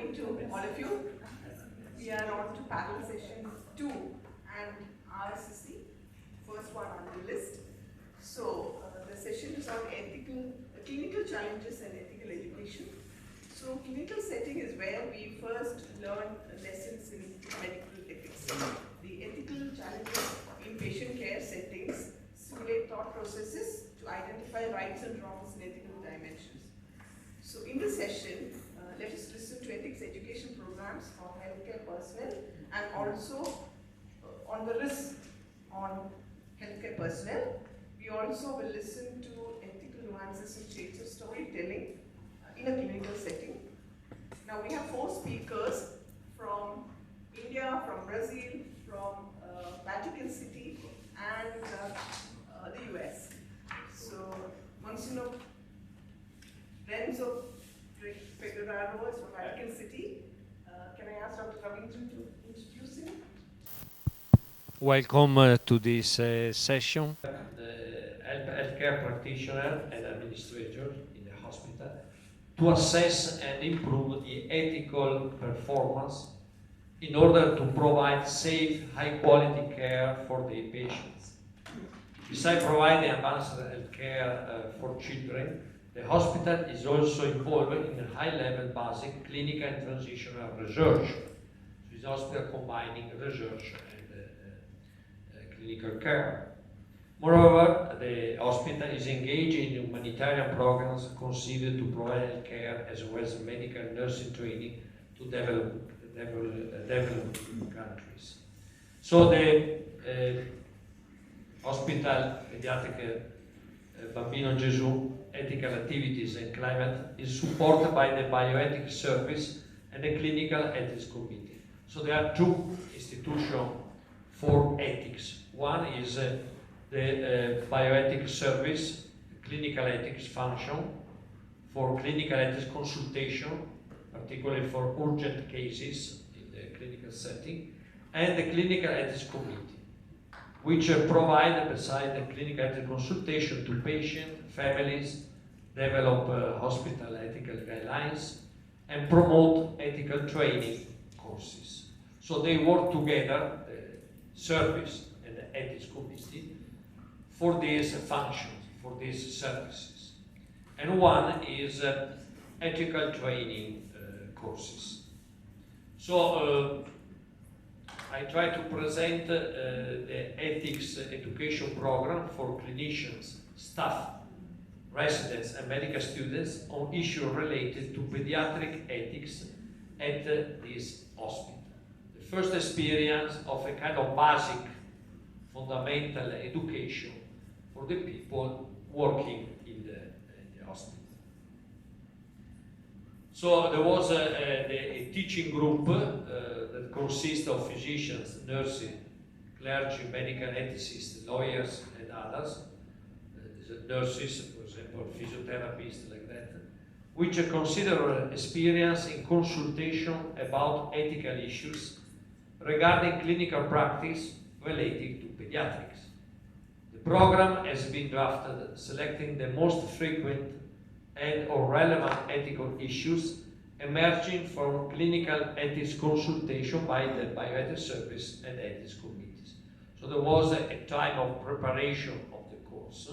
morning to all of you. We are on to panel session 2 and ICEE, first one on the list. So the session is on clinical challenges and ethical education. So clinical setting is where we first learn lessons in medical ethics. The ethical challenges in patient care settings simulate thought processes to identify rights and wrongs in ethical dimensions. So in this session, let us listen to ethics education programs for healthcare personnel and also on the risk on healthcare personnel. We also will listen to ethical nuances and shades of storytelling in a clinical setting. Now we have 4 speakers from India, from Brazil, from Vatican City and the US. So Monsignor Renzo Pegoraro is from Vatican City. Can I ask Dr. Ravindran to introduce him? Welcome to this session. The healthcare practitioner and administrator in the hospital to assess and improve the ethical performance in order to provide safe, high-quality care for the patients. Besides providing advanced healthcare for children, the hospital is also involved in high-level basic clinical and transitional research. So the hospital combining research and clinical care. Moreover, the hospital is engaged in humanitarian programs considered to provide health care as well as medical nursing training to developing countries. So the hospital pediatric Bambino Gesù ethical activities and climate is supported by the Bioethical Service and the Clinical Ethics Committee. So there are 2 institutions for ethics. One is the Bioethical Service, Clinical Ethics Function for clinical ethics consultation, particularly for urgent cases in the clinical setting, and the Clinical Ethics Committee, which provide, beside the clinical ethics consultation to patients, families, develop hospital ethical guidelines, and promote ethical training courses. So they work together, the service and the ethics committee, for these functions, for these services. And one is ethical training courses. So I try to present the ethics education program for clinicians, staff, residents and medical students on issues related to pediatric ethics at this hospital. The first experience of a kind of basic fundamental education for the people working in the hospital. So there was a teaching group that consists of physicians, nurses, clergy, medical ethicists, lawyers and others, nurses, for example, physiotherapists like that, which consider experience in consultation about ethical issues regarding clinical practice relating to pediatrics. The program has been drafted selecting the most frequent and or relevant ethical issues emerging from clinical ethics consultation by the Bioethical Service and ethics committees. So there was a time of preparation of the course,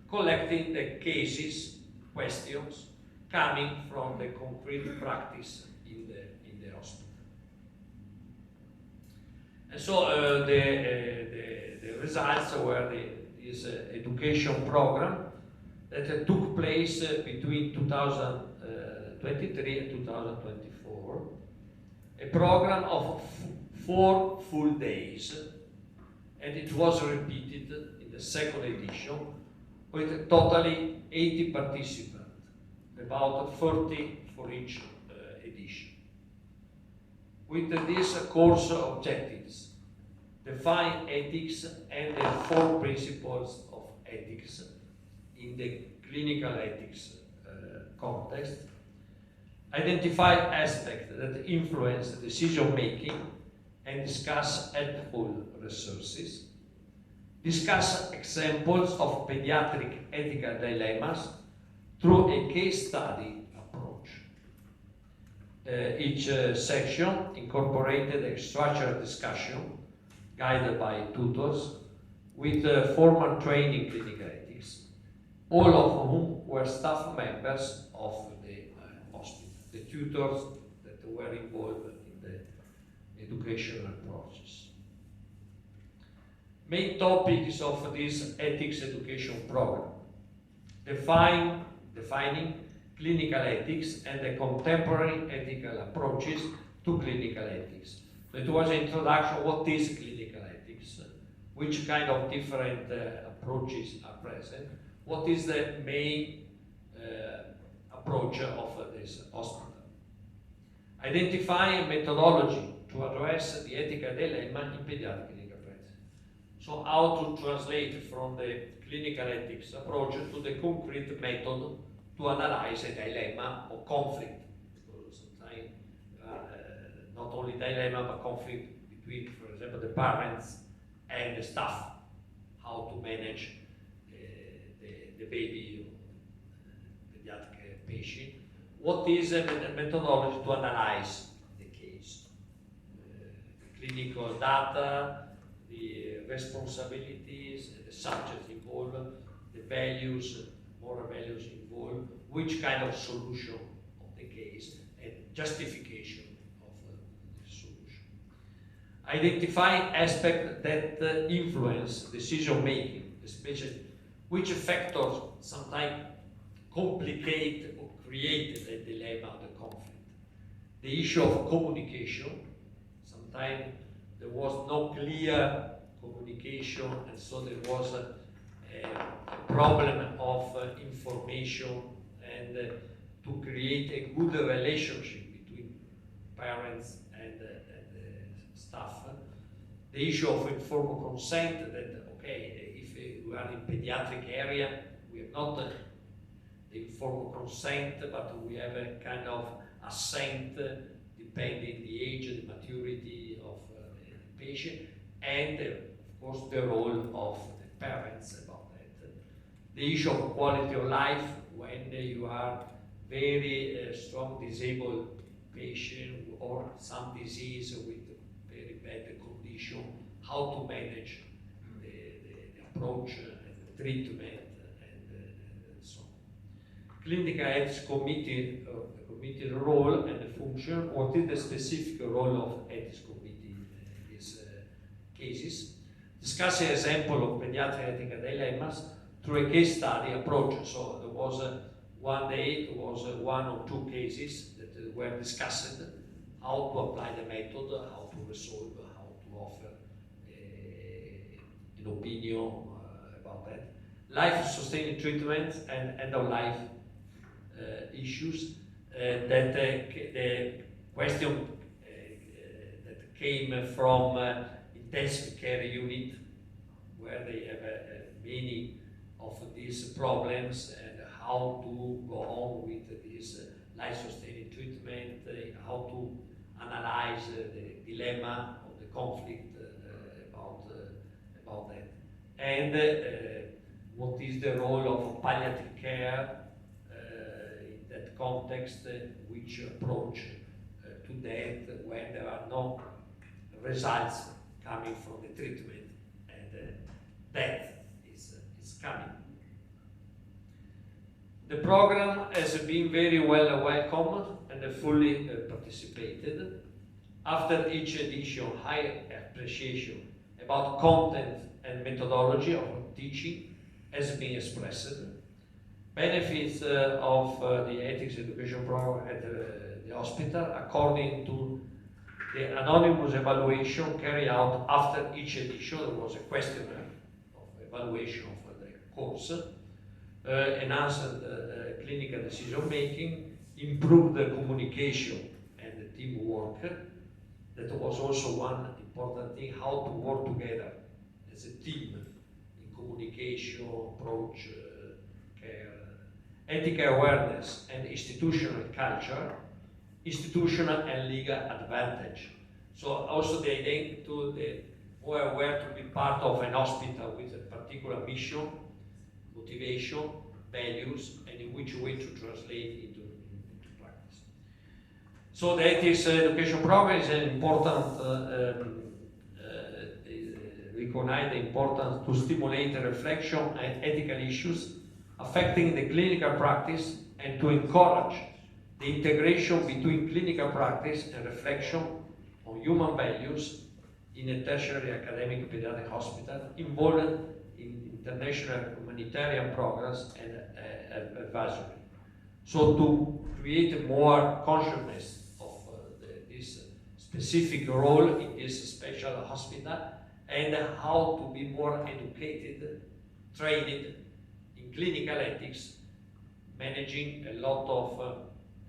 collecting the cases, questions coming from the concrete practice in the hospital. And so the results were this education program that took place between 2023 and 2024, a program of 4 full days, and it was repeated in the second edition with totally 80 participants, about 30 for each edition. With these course objectives, define ethics and the 4 principles of ethics in the clinical ethics context, identify aspects that influence decision making and discuss helpful resources, discuss examples of pediatric ethical dilemmas through a case study approach. Each section incorporated a structured discussion guided by tutors with formal training clinical ethics, all of whom were staff members of the hospital, the tutors that were involved in the educational process. Main topics of this ethics education program: defining clinical ethics and the contemporary ethical approaches to clinical ethics. So it was an introduction, what is clinical ethics, which kind of different approaches are present, what is the main approach of this hospital. Identify a methodology to address the ethical dilemma in pediatric clinical practice. So how to translate from the clinical ethics approach to the concrete method to analyze a dilemma or conflict. Because sometimes not only dilemma but conflict between, for example, the parents and the staff, how to manage the baby or pediatric patient. What is a methodology to analyze the case? The clinical data, the responsibilities, the subjects involved, the values, moral values involved, which kind of solution of the case, and justification of the solution. Identify aspects that influence decision making, especially which factors sometimes complicate or create the dilemma, the conflict. The issue of communication, sometimes there was no clear communication, and so there was a problem of information, and to create a good relationship between parents and staff. The issue of informed consent, that okay, if we are in pediatric area, we have not the informed consent, but we have a kind of assent depending the age, the maturity of the patient, and of course the role of the parents about that. The issue of quality of life, when you are very strong disabled patient or some disease with very bad condition, how to manage the approach and the treatment and so on. Clinical ethics committee role and the function. What is the specific role of ethics committee in these cases? Discuss an example of pediatric ethical dilemmas through a case study approach. So there was one day, there was one or two cases that were discussed, how to apply the method, how to resolve, how to offer an opinion about that. Life-sustaining treatment and end-of-life issues. That the question that came from intensive care unit, where they have many of these problems, and how to go on with this life-sustaining treatment, how to analyze the dilemma of the conflict about that, and what is the role of palliative care in that context, which approach to that when there are no results coming from the treatment and death is coming. The program has been very well welcomed and fully participated. After each edition, high appreciation about content and methodology of teaching has been expressed. Benefits of the ethics education program at the hospital, according to the anonymous evaluation carried out after each edition. There was a questionnaire of evaluation of the course, enhanced clinical decision making, improved the communication and the teamwork. That was also one important thing, how to work together as a team in communication, approach, care. Ethical awareness and institutional culture, institutional and legal advantage. So also the idea to the more aware to be part of an hospital with a particular mission, motivation, values, and in which way to translate into practice. So the ethics education program is an important, recognize the importance to stimulate the reflection and ethical issues affecting the clinical practice and to encourage the integration between clinical practice and reflection on human values in a tertiary academic pediatric hospital involved in international humanitarian programs and advisory. So to create more consciousness of this specific role in this special hospital and how to be more educated, trained in clinical ethics, managing a lot of,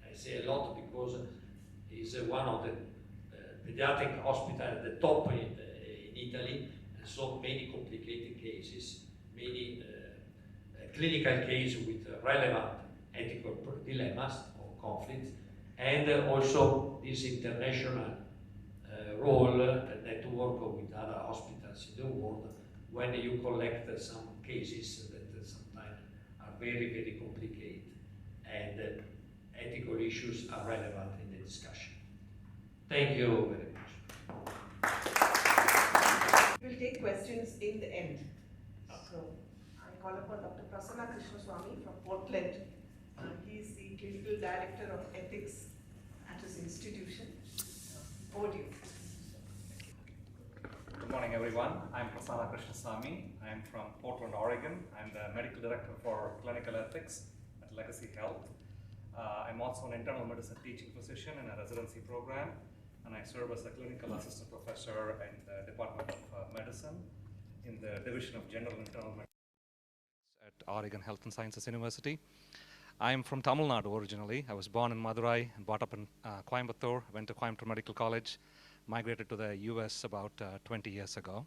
I say a lot because it's one of the pediatric hospitals at the top in Italy, and so many complicated cases, many clinical cases with relevant ethical dilemmas or conflicts, and also this international role network with other hospitals in the world when you collect some cases that sometimes are very, very complicated and ethical issues are relevant in the discussion. Thank you very much. We'll take questions in the end. So I call upon Dr. Prasanna V Krishnasamy from Portland. He is the Clinical Director of Ethics at his institution. Over to you. Good morning, everyone. I'm Prasanna V Krishnasamy. I'm from Portland, Oregon. I'm the Medical Director for Clinical Ethics at Legacy Health. I'm also an internal medicine teaching physician in a residency program, and I serve as a clinical assistant professor in the Department of Medicine in the Division of General and Internal Medicine at Oregon Health and Sciences University. I'm from Tamil Nadu originally. I was born in Madurai and brought up in Coimbatore, went to Coimbatore Medical College, migrated to the US about 20 years ago.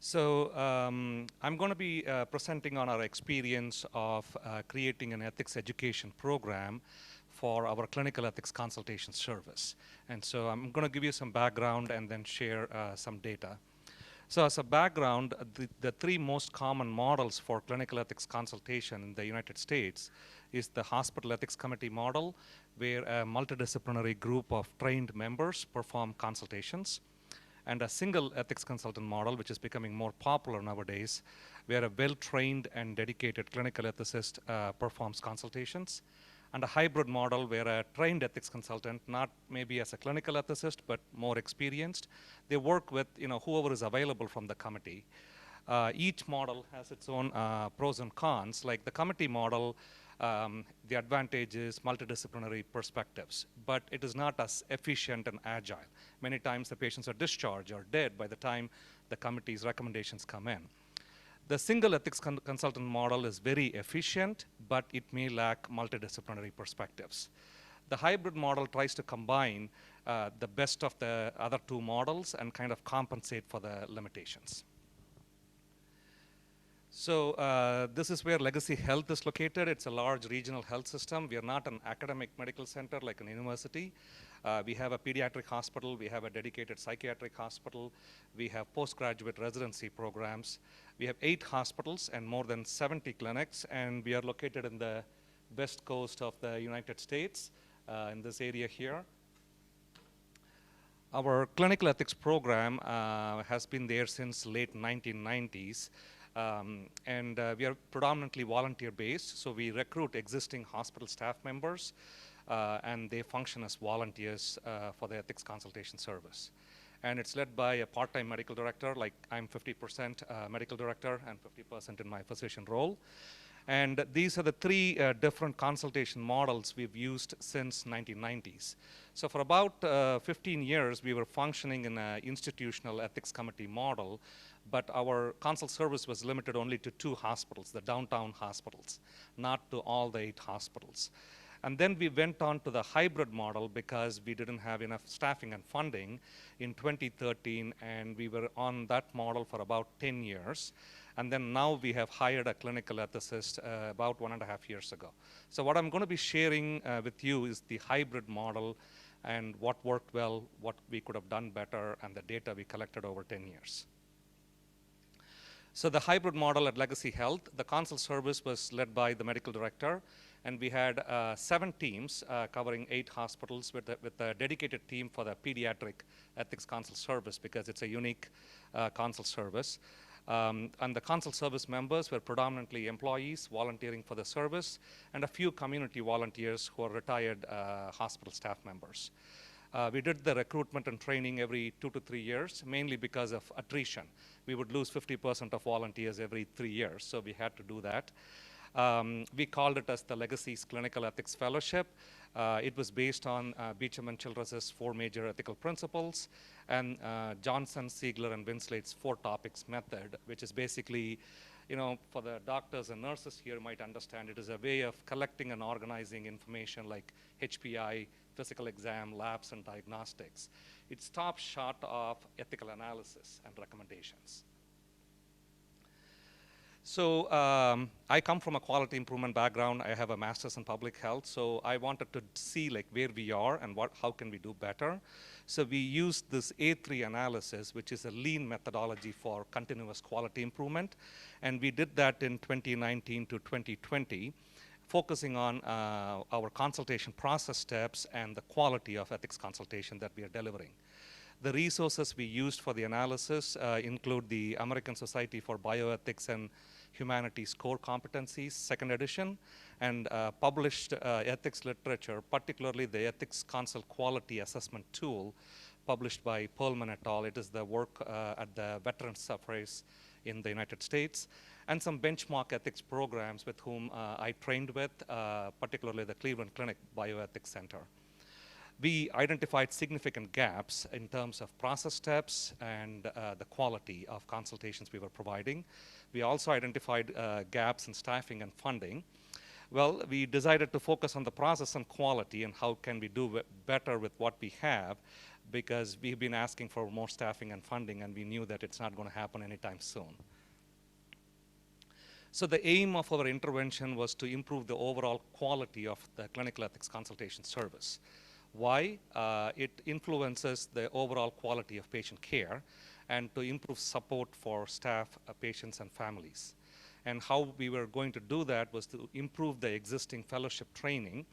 So I'm going to be presenting on our experience of creating an ethics education program for our clinical ethics consultation service. And so I'm going to give you some background and then share some data. So as a background, the three most common models for clinical ethics consultation in the United States is the Hospital Ethics Committee model, where a multidisciplinary group of trained members perform consultations, and a single ethics consultant model, which is becoming more popular nowadays, where a well-trained and dedicated clinical ethicist performs consultations, and a hybrid model where a trained ethics consultant, not maybe as a clinical ethicist, but more experienced, they work with whoever is available from the committee. Each model has its own pros and cons. Like the committee model, the advantage is multidisciplinary perspectives, but it is not as efficient and agile. Many times the patients are discharged or dead by the time the committee's recommendations come in. The single ethics consultant model is very efficient, but it may lack multidisciplinary perspectives. The hybrid model tries to combine the best of the other two models and kind of compensate for the limitations. So this is where Legacy Health is located. It's a large regional health system. We are not an academic medical center like an university. We have a pediatric hospital. We have a dedicated psychiatric hospital. We have postgraduate residency programs. We have 8 hospitals and more than 70 clinics, and we are located in the west coast of the United States, in this area here. Our clinical ethics program has been there since late 1990s. And we are predominantly volunteer-based, so we recruit existing hospital staff members, and they function as volunteers for the ethics consultation service. And it's led by a part-time medical director, like I'm 50% medical director and 50% in my physician role. And these are the 3 different consultation models we've used since 1990s. So for about 15 years, we were functioning in an institutional ethics committee model, but our consult service was limited only to 2 hospitals, the downtown hospitals, not to all the 8 hospitals. And then we went on to the hybrid model because we didn't have enough staffing and funding in 2013, and we were on that model for about 10 years. And then now we have hired a clinical ethicist about 1.5 years ago. So what I'm going to be sharing with you is the hybrid model and what worked well, what we could have done better, and the data we collected over 10 years. So the hybrid model at Legacy Health, the consult service was led by the medical director, And we had 7 teams covering 8 hospitals with a dedicated team for the pediatric ethics consult service, because it's a unique consult service. And the consult service members were predominantly employees volunteering for the service, and a few community volunteers who are retired hospital staff members. We did the recruitment and training every 2 to 3 years, mainly because of attrition. We would lose 50% of volunteers every 3 years, so we had to do that. We called it as the Legacies Clinical Ethics Fellowship. It was based on Beecham and Childress's 4 major ethical principles, and Johnson, Siegler, and Winslate's 4 topics method, which is basically, for the doctors and nurses here might understand, it is a way of collecting and organizing information like HPI, physical exam, labs, and diagnostics. It stops short of ethical analysis and recommendations. So I come from a quality improvement background. I have a master's in public health, so I wanted to see where we are and how can we do better. So we used this A3 analysis, which is a lean methodology for continuous quality improvement, and we did that in 2019 to 2020, focusing on our consultation process steps and the quality of ethics consultation that we are delivering. The resources we used for the analysis include the American Society for Bioethics and Humanities Core Competencies, 2nd edition, and published ethics literature, particularly the Ethics Consult Quality Assessment Tool, published by Perlman et al. It is the work at the Veterans Affairs in the United States, and some benchmark ethics programs with whom I trained with, particularly the Cleveland Clinic Bioethics Center. We identified significant gaps in terms of process steps and the quality of consultations we were providing. We also identified gaps in staffing and funding. Well, we decided to focus on the process and quality and how can we do better with what we have, because we've been asking for more staffing and funding, and we knew that it's not going to happen anytime soon. So the aim of our intervention was to improve the overall quality of the clinical ethics consultation service. Why? It influences the overall quality of patient care, and to improve support for staff, patients, and families. And how we were going to do that was to improve the existing fellowship training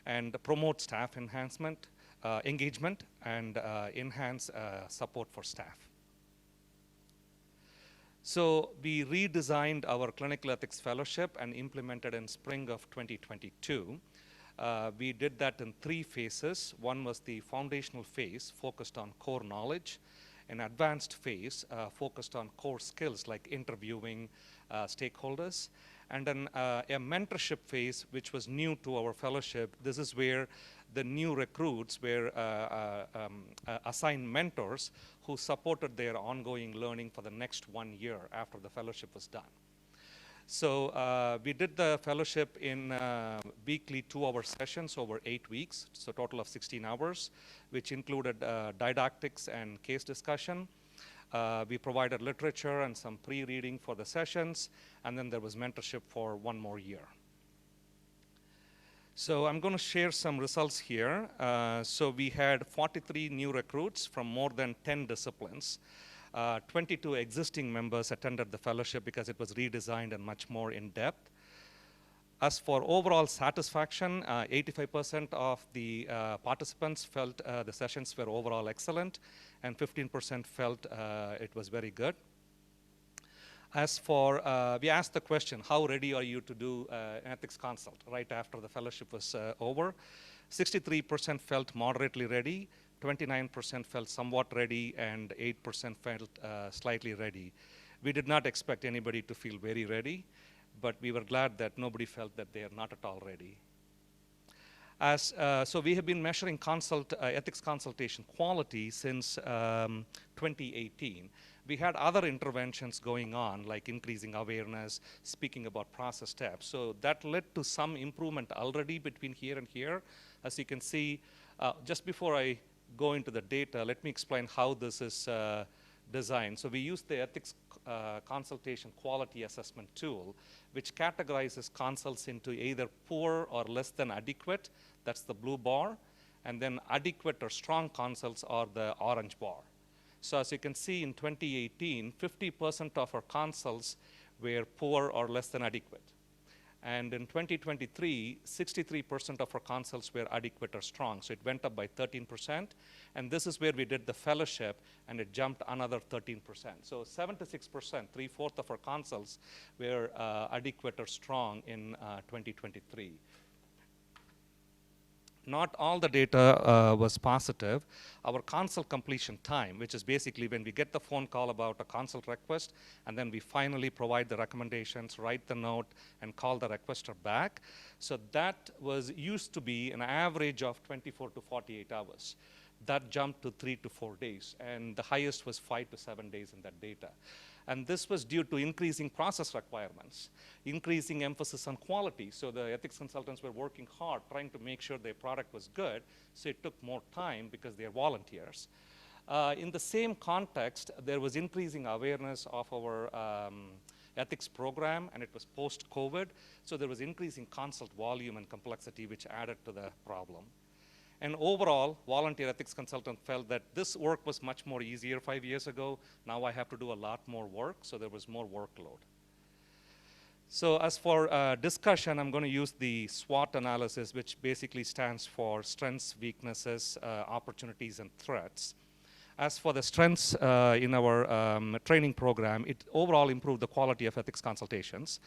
and promote staff engagement, and enhance support for staff. So we redesigned our clinical ethics fellowship and implemented in spring of 2022. We did that in 3 phases. One was the foundational phase, focused on core knowledge. An advanced phase focused on core skills like interviewing stakeholders. And then a mentorship phase, which was new to our fellowship. This is where the new recruits were assigned mentors who supported their ongoing learning for the next 1 year after the fellowship was done. So we did the fellowship in weekly 2-hour sessions over 8 weeks, so a total of 16 hours, which included didactics and case discussion. We provided literature and some pre-reading for the sessions, and then there was mentorship for 1 more year. So I'm going to share some results here. So we had 43 new recruits from more than 10 disciplines. 22 existing members attended the fellowship because it was redesigned and much more in depth. As for overall satisfaction, 85% of the participants felt the sessions were overall excellent, and 15% felt it was very good. As for, we asked the question, how ready are you to do an ethics consult right after the fellowship was over? 63% felt moderately ready, 29% felt somewhat ready, and 8% felt slightly ready. We did not expect anybody to feel very ready, but we were glad that nobody felt that they are not at all ready. So we have been measuring ethics consultation quality since 2018. We had other interventions going on, like increasing awareness, speaking about process steps. So that led to some improvement already between here and here. As you can see, just before I go into the data, let me explain how this is designed. So we use the ethics consultation quality assessment tool, which categorizes consults into either poor or less than adequate, that's the blue bar, and then adequate or strong consults are the orange bar. So as you can see in 2018, 50% of our consults were poor or less than adequate. And in 2023, 63% of our consults were adequate or strong. So it went up by 13%. And this is where we did the fellowship, and it jumped another 13%. So 76%, 3/4 of our consults were adequate or strong in 2023. Not all the data was positive. Our consult completion time, which is basically when we get the phone call about a consult request, and then we finally provide the recommendations, write the note, and call the requester back. So that used to be an average of 24 to 48 hours. That jumped to 3 to 4 days, and the highest was 5 to 7 days in that data. And this was due to increasing process requirements, increasing emphasis on quality. So the ethics consultants were working hard trying to make sure their product was good, so it took more time because they're volunteers. In the same context, there was increasing awareness of our ethics program, and it was post-COVID, so there was increasing consult volume and complexity, which added to the problem. And overall, volunteer ethics consultant felt that this work was much more easier 5 years ago. Now I have to do a lot more work, so there was more workload. So as for discussion, I'm going to use the SWOT analysis, which basically stands for strengths, weaknesses, opportunities, and threats. As for the strengths in our training program, it overall improved the quality of ethics consultations.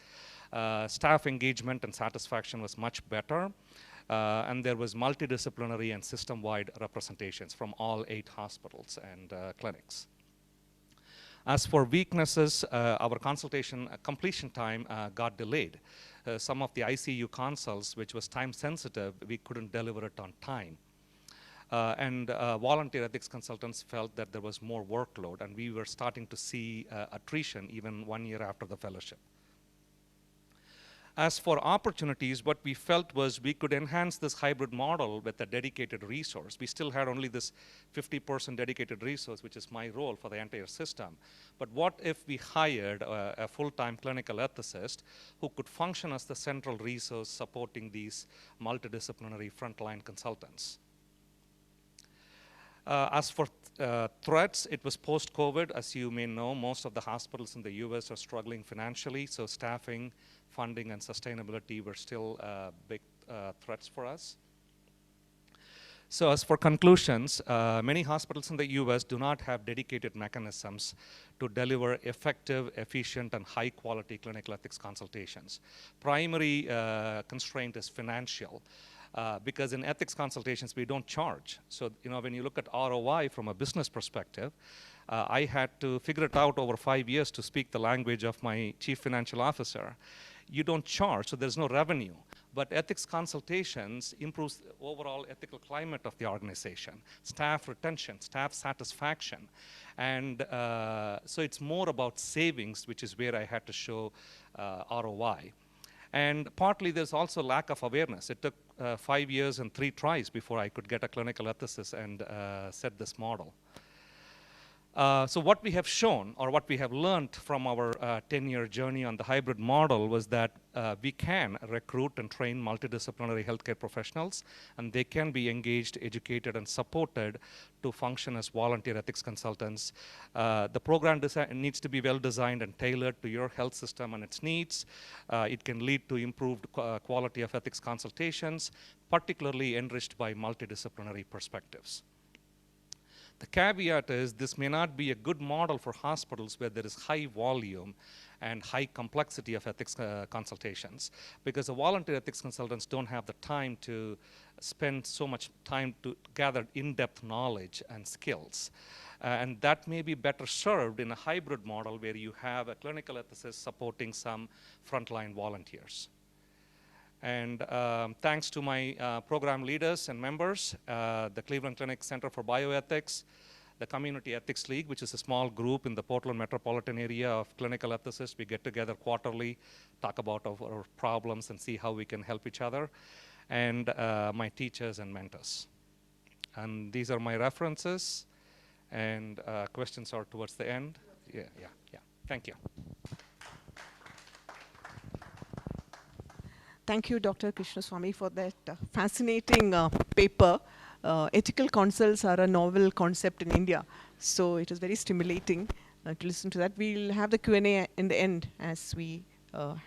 Staff engagement and satisfaction was much better. And there was multidisciplinary and system-wide representations from all 8 hospitals and clinics. As for weaknesses, our consultation completion time got delayed. Some of the ICU consults, which was time sensitive, we couldn't deliver it on time. And volunteer ethics consultants felt that there was more workload, and we were starting to see attrition even 1 year after the fellowship. As for opportunities, what we felt was we could enhance this hybrid model with a dedicated resource. We still had only this 50% dedicated resource, which is my role for the entire system. But what if we hired a full-time clinical ethicist who could function as the central resource supporting these multidisciplinary frontline consultants? As for threats, it was post-COVID. As you may know, most of the hospitals in the US are struggling financially, so staffing, funding, and sustainability were still big threats for us. So as for conclusions, many hospitals in the US do not have dedicated mechanisms to deliver effective, efficient, and high-quality clinical ethics consultations. Primary constraint is financial. Because in ethics consultations, we don't charge. So, when you look at ROI from a business perspective, I had to figure it out over 5 years to speak the language of my chief financial officer. You don't charge, so there's no revenue. But ethics consultations improves the overall ethical climate of the organization, staff retention, staff satisfaction. And so it's more about savings, which is where I had to show ROI. And partly there's also lack of awareness. It took 5 years and 3 tries before I could get a clinical ethicist and set this model. So what we have shown, or what we have learned from our 10-year journey on the hybrid model, was that we can recruit and train multidisciplinary healthcare professionals, and they can be engaged, educated, and supported to function as volunteer ethics consultants. The program needs to be well designed and tailored to your health system and its needs. It can lead to improved quality of ethics consultations, particularly enriched by multidisciplinary perspectives. The caveat is this may not be a good model for hospitals where there is high volume and high complexity of ethics consultations, because the volunteer ethics consultants don't have the time to spend so much time to gather in-depth knowledge and skills. And that may be better served in a hybrid model where you have a clinical ethicist supporting some frontline volunteers. And thanks to my program leaders and members, the Cleveland Clinic Center for Bioethics, the Community Ethics League, which is a small group in the Portland metropolitan area of clinical ethicists. We get together quarterly, talk about our problems, and see how we can help each other, and my teachers and mentors. And these are my references, and questions are towards the end. Yeah. Thank you. Thank you, Dr. Krishnasamy, for that fascinating paper. Ethical consults are a novel concept in India, so it was very stimulating to listen to that. We'll have the Q&A in the end, as we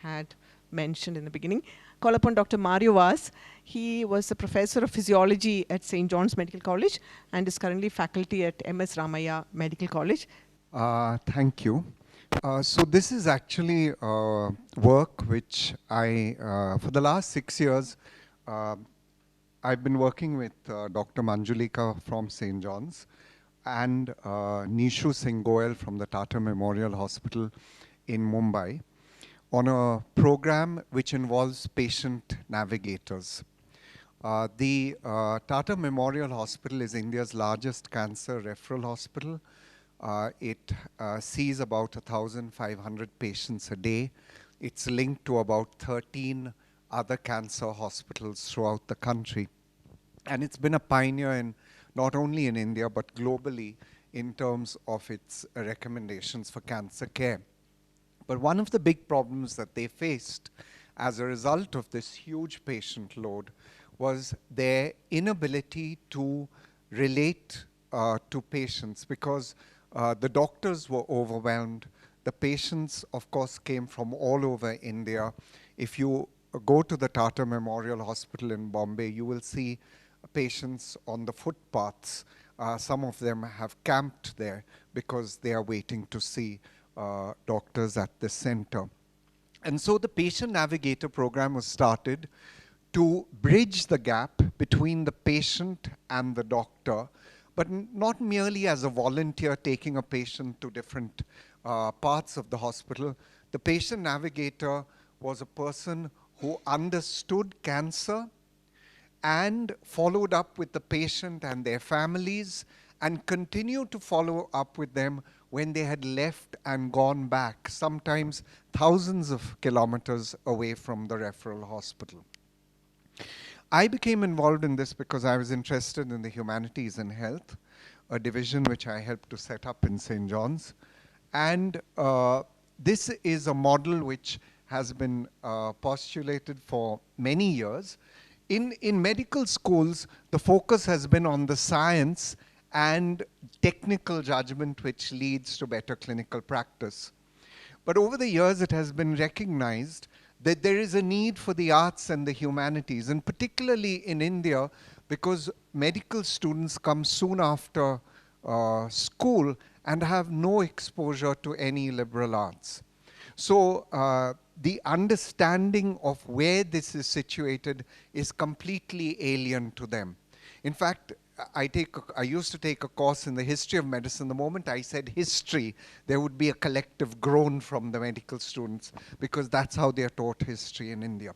had mentioned in the beginning. Call upon Dr. Mario Vaz. He was a professor of physiology at St. John's Medical College and is currently faculty at MS Ramaiah Medical College. Thank you. So this is actually work which for the last 6 years, I've been working with Dr. Manjulika from St. John's and Nishu Singh Goel from the Tata Memorial Hospital in Mumbai on a program which involves patient navigators. The Tata Memorial Hospital is India's largest cancer referral hospital. It sees about 1,500 patients a day. It's linked to about 13 other cancer hospitals throughout the country. And it's been a pioneer not only in India, but globally in terms of its recommendations for cancer care. But one of the big problems that they faced as a result of this huge patient load was their inability to relate to patients, because the doctors were overwhelmed. The patients, of course, came from all over India. If you go to the Tata Memorial Hospital in Bombay, you will see patients on the footpaths. Some of them have camped there because they are waiting to see doctors at the center. And so the Patient Navigator program was started to bridge the gap between the patient and the doctor, but not merely as a volunteer taking a patient to different parts of the hospital. The patient navigator was a person who understood cancer and followed up with the patient and their families and continued to follow up with them when they had left and gone back, sometimes thousands of kilometers away from the referral hospital. I became involved in this because I was interested in the humanities and health, a division which I helped to set up in St. John's. And this is a model which has been postulated for many years. In medical schools, the focus has been on the science and technical judgment which leads to better clinical practice. But over the years, it has been recognized that there is a need for the arts and the humanities, and particularly in India, because medical students come soon after school and have no exposure to any liberal arts. So the understanding of where this is situated is completely alien to them. In fact, I used to take a course in the history of medicine. The moment I said history, there would be a collective groan from the medical students, because that's how they are taught history in India.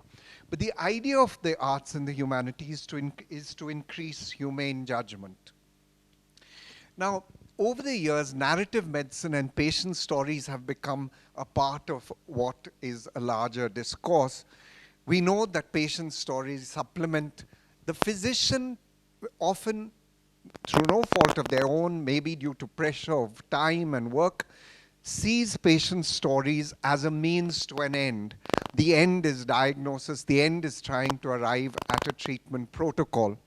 But the idea of the arts and the humanities is to increase humane judgment. Now, over the years, narrative medicine and patient stories have become a part of what is a larger discourse. We know that patient stories supplement the physician, often through no fault of their own, maybe due to pressure of time and work, sees patient stories as a means to an end. The end is diagnosis, the end is trying to arrive at a treatment protocol.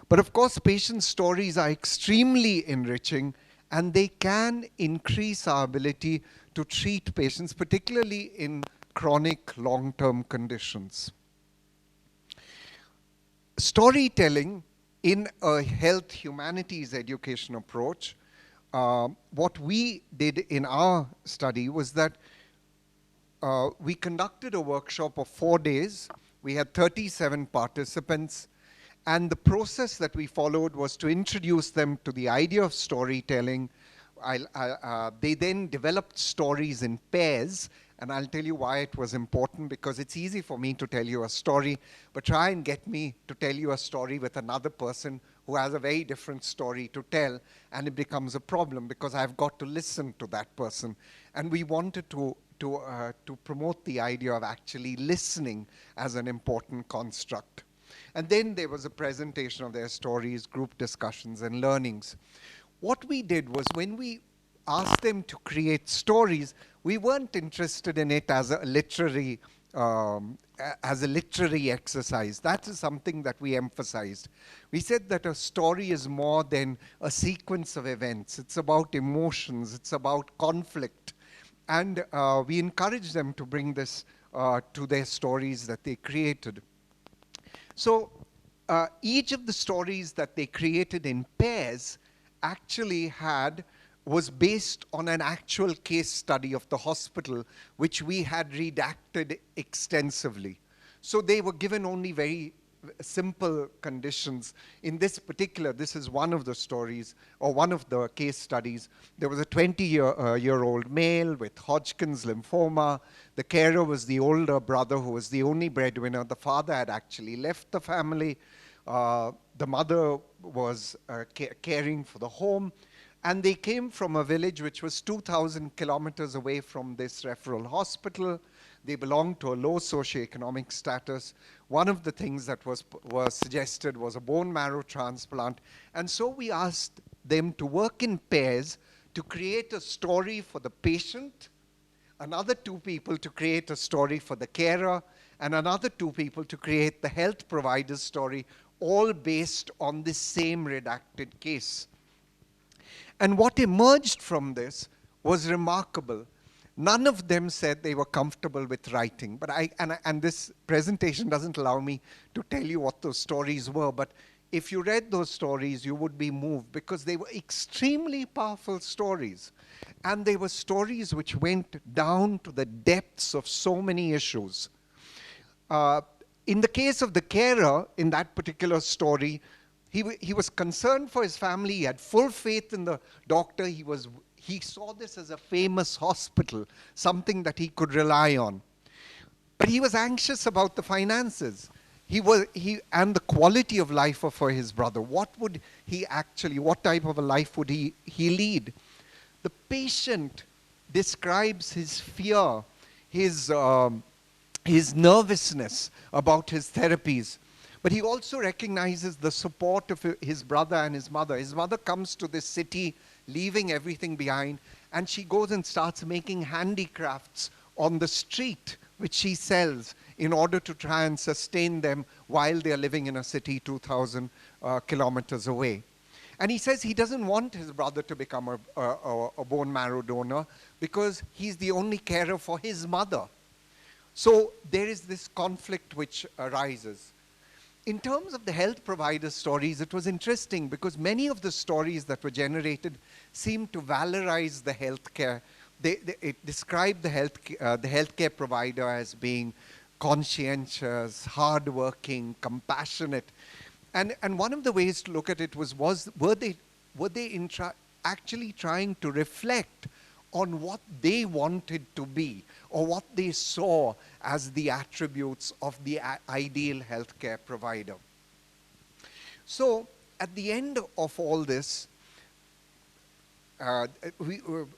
But of course, patient stories are extremely enriching, and they can increase our ability to treat patients, particularly in chronic long-term conditions. Storytelling in a health humanities education approach, what we did in our study was that we conducted a workshop of 4 days. We had 37 participants. And the process that we followed was to introduce them to the idea of storytelling. They then developed stories in pairs, and I'll tell you why it was important, because it's easy for me to tell you a story, but try and get me to tell you a story with another person who has a very different story to tell, and it becomes a problem because I've got to listen to that person. And we wanted to promote the idea of actually listening as an important construct. And then there was a presentation of their stories, group discussions, and learnings. What we did was, when we asked them to create stories, we weren't interested in it as a literary exercise. That is something that we emphasized. We said that a story is more than a sequence of events. It's about emotions. It's about conflict. And we encouraged them to bring this to their stories that they created. So each of the stories that they created in pairs actually was based on an actual case study of the hospital, which we had redacted extensively. So they were given only very simple conditions. In this particular, this is one of the stories, or one of the case studies. There was a 20-year-old male with Hodgkin's lymphoma. The carer was the older brother who was the only breadwinner. The father had actually left the family. The mother was caring for the home. And they came from a village which was 2,000 kilometers away from this referral hospital. They belonged to a low socioeconomic status. One of the things that was suggested was a bone marrow transplant. And so we asked them to work in pairs to create a story for the patient, another 2 people to create a story for the carer, and another 2 people to create the health provider's story, all based on this same redacted case. And what emerged from this was remarkable. None of them said they were comfortable with writing. But and this presentation doesn't allow me to tell you what those stories were. But if you read those stories, you would be moved, because they were extremely powerful stories. And they were stories which went down to the depths of so many issues. In the case of the carer, in that particular story, he was concerned for his family. He had full faith in the doctor. He saw this as a famous hospital, something that he could rely on. But he was anxious about the finances. And the quality of life for his brother. What type of a life would he lead? The patient describes his fear, his nervousness about his therapies. But he also recognizes the support of his brother and his mother. His mother comes to this city, leaving everything behind, and she goes and starts making handicrafts on the street, which she sells in order to try and sustain them while they're living in a city 2,000 kilometers away. And he says he doesn't want his brother to become a bone marrow donor because he's the only carer for his mother. So there is this conflict which arises. In terms of the health provider stories, it was interesting because many of the stories that were generated seemed to valorize the healthcare. It described the healthcare provider as being conscientious, hardworking, compassionate. And one of the ways to look at it were they actually trying to reflect on what they wanted to be or what they saw as the attributes of the ideal healthcare provider. So at the end of all this,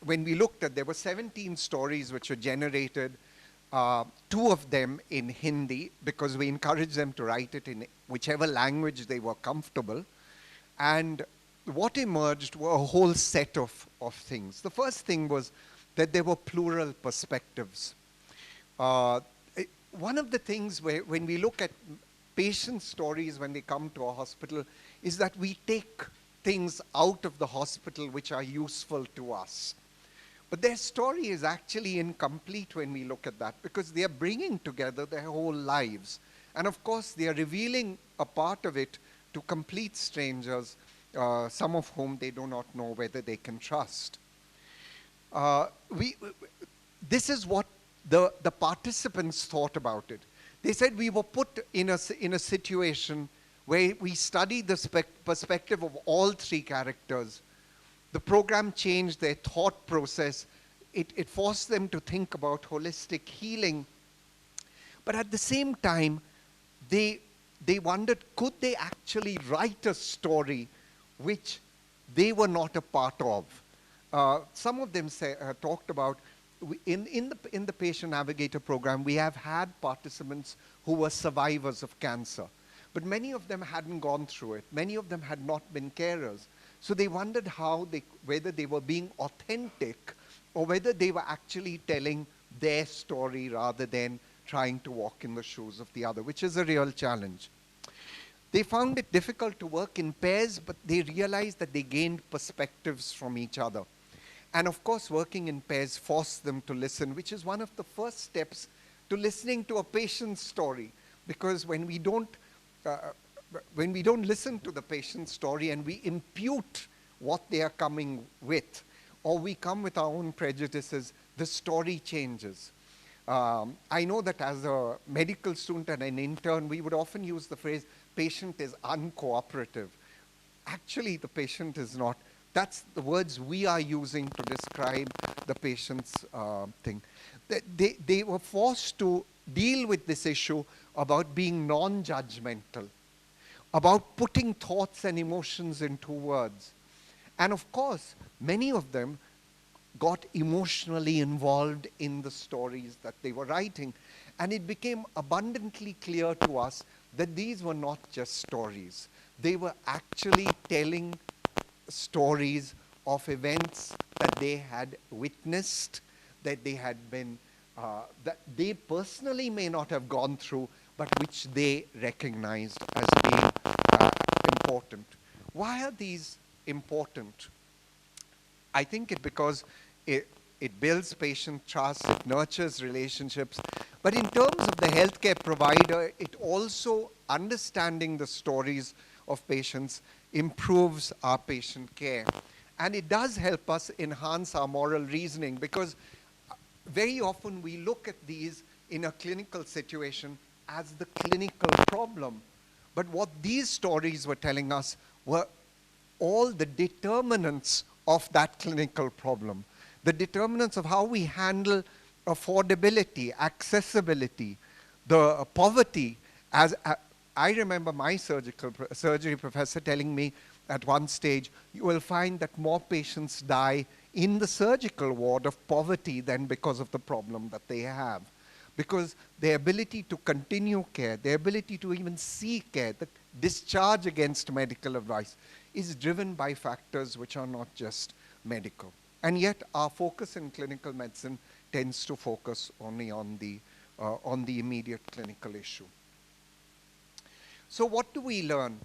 when we looked at, there were 17 stories which were generated, 2 of them in Hindi, because we encouraged them to write it in whichever language they were comfortable. And what emerged were a whole set of things. The first thing was that there were plural perspectives. One of the things when we look at patient stories when they come to a hospital is that we take things out of the hospital which are useful to us. But their story is actually incomplete when we look at that, because they are bringing together their whole lives. And of course, they are revealing a part of it to complete strangers, some of whom they do not know whether they can trust. This is what the participants thought about it. They said we were put in a situation where we studied the perspective of all 3 characters. The program changed their thought process. It forced them to think about holistic healing. But at the same time, they wondered, could they actually write a story which they were not a part of? Some of them talked about, in the Patient Navigator program, we have had participants who were survivors of cancer. But many of them hadn't gone through it. Many of them had not been carers. So they wondered whether they were being authentic or whether they were actually telling their story rather than trying to walk in the shoes of the other, which is a real challenge. They found it difficult to work in pairs, but they realized that they gained perspectives from each other. And of course, working in pairs forced them to listen, which is one of the first steps to listening to a patient's story, because when we don't listen to the patient's story and we impute what they are coming with, or we come with our own prejudices, the story changes. I know that as a medical student and an intern, we would often use the phrase, patient is uncooperative. Actually, the patient is not. That's the words we are using to describe the patient's thing. They were forced to deal with this issue about being non-judgmental, about putting thoughts and emotions into words. And of course, many of them got emotionally involved in the stories that they were writing. And it became abundantly clear to us that these were not just stories. They were actually telling stories of events that they had witnessed, that they had been, that they personally may not have gone through, but which they recognized as being important. Why are these important? I think because it builds patient trust, it nurtures relationships, but in terms of the healthcare provider, it also, understanding the stories of patients, improves our patient care. And it does help us enhance our moral reasoning, because very often we look at these in a clinical situation as the clinical problem. But what these stories were telling us were all the determinants of that clinical problem. The determinants of how we handle affordability, accessibility, the poverty. As I remember my surgery professor telling me at one stage, you will find that more patients die in the surgical ward of poverty than because of the problem that they have. Because their ability to continue care, their ability to even seek care, the discharge against medical advice is driven by factors which are not just medical. And yet our focus in clinical medicine tends to focus only on the immediate clinical issue. So what do we learn?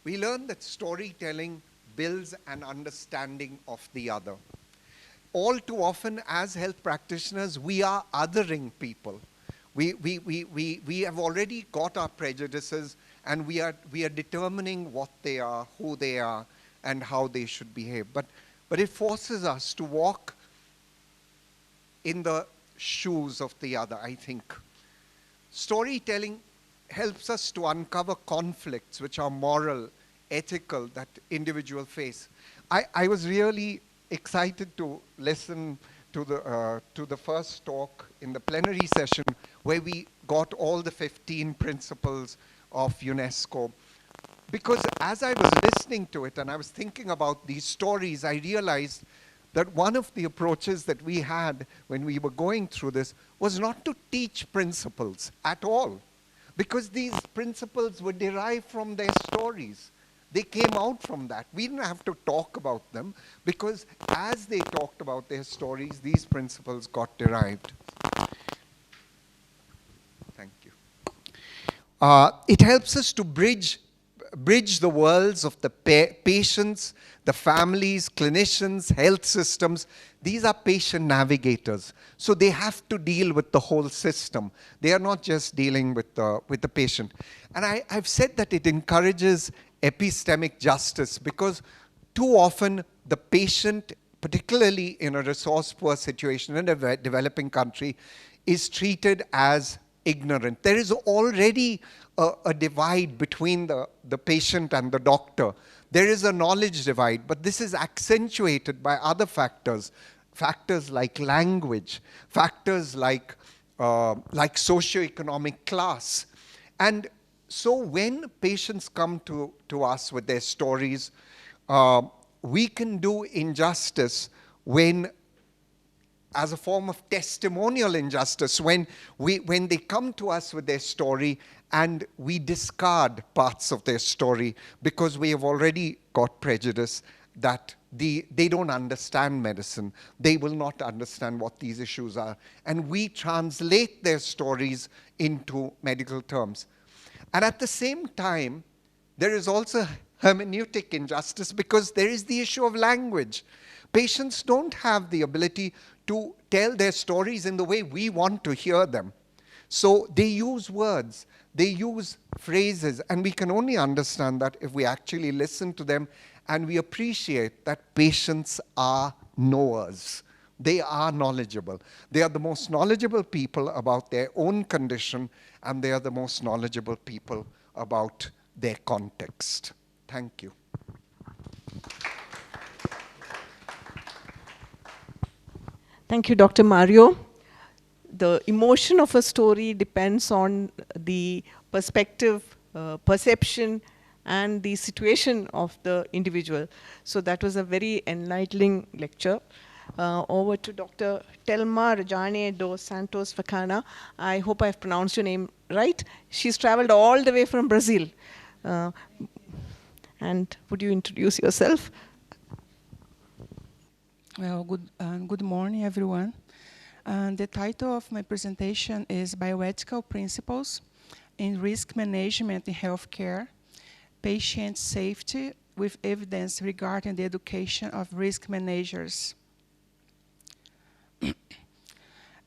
We learn that storytelling builds an understanding of the other. All too often as health practitioners, we are othering people. We have already got our prejudices, and we are determining what they are, who they are, and how they should behave. But it forces us to walk in the shoes of the other, I think. Storytelling helps us to uncover conflicts which are moral, ethical, that individuals face. I was really excited to listen to the first talk in the plenary session, where we got all the 15 principles of UNESCO. Because as I was listening to it and I was thinking about these stories, I realized that one of the approaches that we had when we were going through this was not to teach principles at all, because these principles were derived from their stories. They came out from that. We didn't have to talk about them, because as they talked about their stories, these principles got derived. Thank you. It helps us to bridge the worlds of the patients, the families, clinicians, health systems. These are patient navigators. So they have to deal with the whole system. They are not just dealing with the patient. And I've said that it encourages epistemic justice, because too often the patient, particularly in a resource-poor situation in a developing country, is treated as ignorant. There is already a divide between the patient and the doctor. There is a knowledge divide, but this is accentuated by other factors. Factors like language, factors like socioeconomic class. And so when patients come to us with their stories, we can do injustice when, as a form of testimonial injustice, when they come to us with their story and we discard parts of their story because we have already got prejudice that they don't understand medicine. They will not understand what these issues are. And we translate their stories into medical terms. And at the same time, there is also hermeneutic injustice, because there is the issue of language. Patients don't have the ability to tell their stories in the way we want to hear them. So they use words, they use phrases, and we can only understand that if we actually listen to them and we appreciate that patients are knowers. They are knowledgeable. They are the most knowledgeable people about their own condition, and they are the most knowledgeable people about their context. Thank you. Thank you, Dr. Mario. The emotion of a story depends on the perspective, perception, and the situation of the individual. So that was a very enlightening lecture. Over to Dr. Telma Rejane dos Santos Façanha. I hope I've pronounced your name right. She's traveled all the way from Brazil. And would you introduce yourself? Well, good morning, everyone. The title of my presentation is Bioethical Principles in Risk Management in Healthcare, Patient Safety with Evidence Regarding the Education of Risk Managers.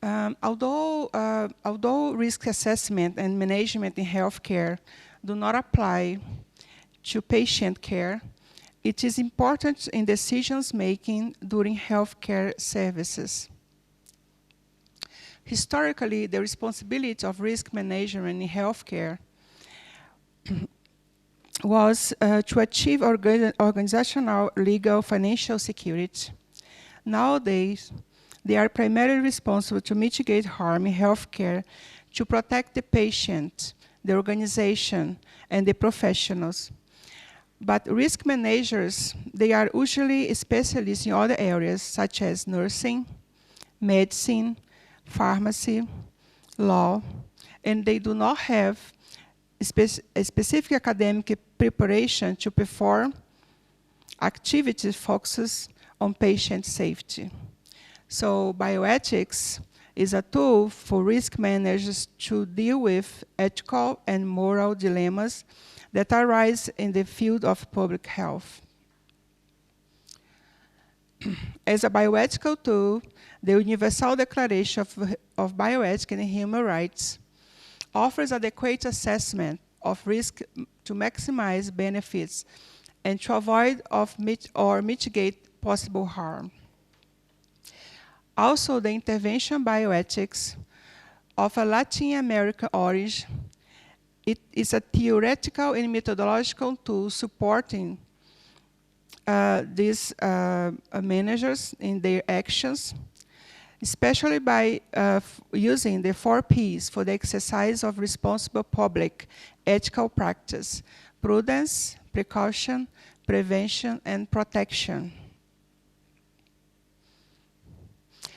Although risk assessment and management in healthcare do not apply to patient care, it is important in decisions making during healthcare services. Historically, the responsibility of risk management in healthcare was to achieve organizational, legal, financial security. Nowadays, they are primarily responsible to mitigate harm in healthcare, to protect the patient, the organization, and the professionals. But risk managers, they are usually specialists in other areas such as nursing, medicine, pharmacy, law, and they do not have a specific academic preparation to perform activities focused on patient safety. So bioethics is a tool for risk managers to deal with ethical and moral dilemmas that arise in the field of public health. As a bioethical tool, the Universal Declaration of Bioethics and Human Rights offers adequate assessment of risk to maximize benefits and to avoid or mitigate possible harm. Also, the intervention bioethics of a Latin American origin, it is a theoretical and methodological tool supporting these managers in their actions, especially by using the 4 Ps for the exercise of responsible public ethical practice: prudence, precaution, prevention, and protection.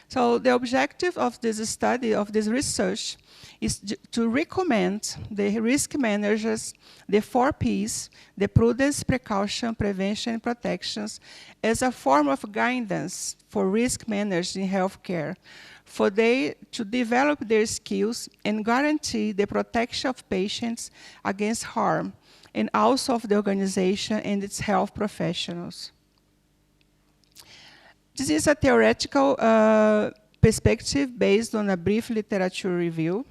So the objective of this study, of this research, is to recommend the risk managers the 4 Ps, the prudence, precaution, prevention, and protections, as a form of guidance for risk managers in healthcare, for they to develop their skills and guarantee the protection of patients against harm, and also of the organization and its health professionals. This is a theoretical perspective based on a brief literature review.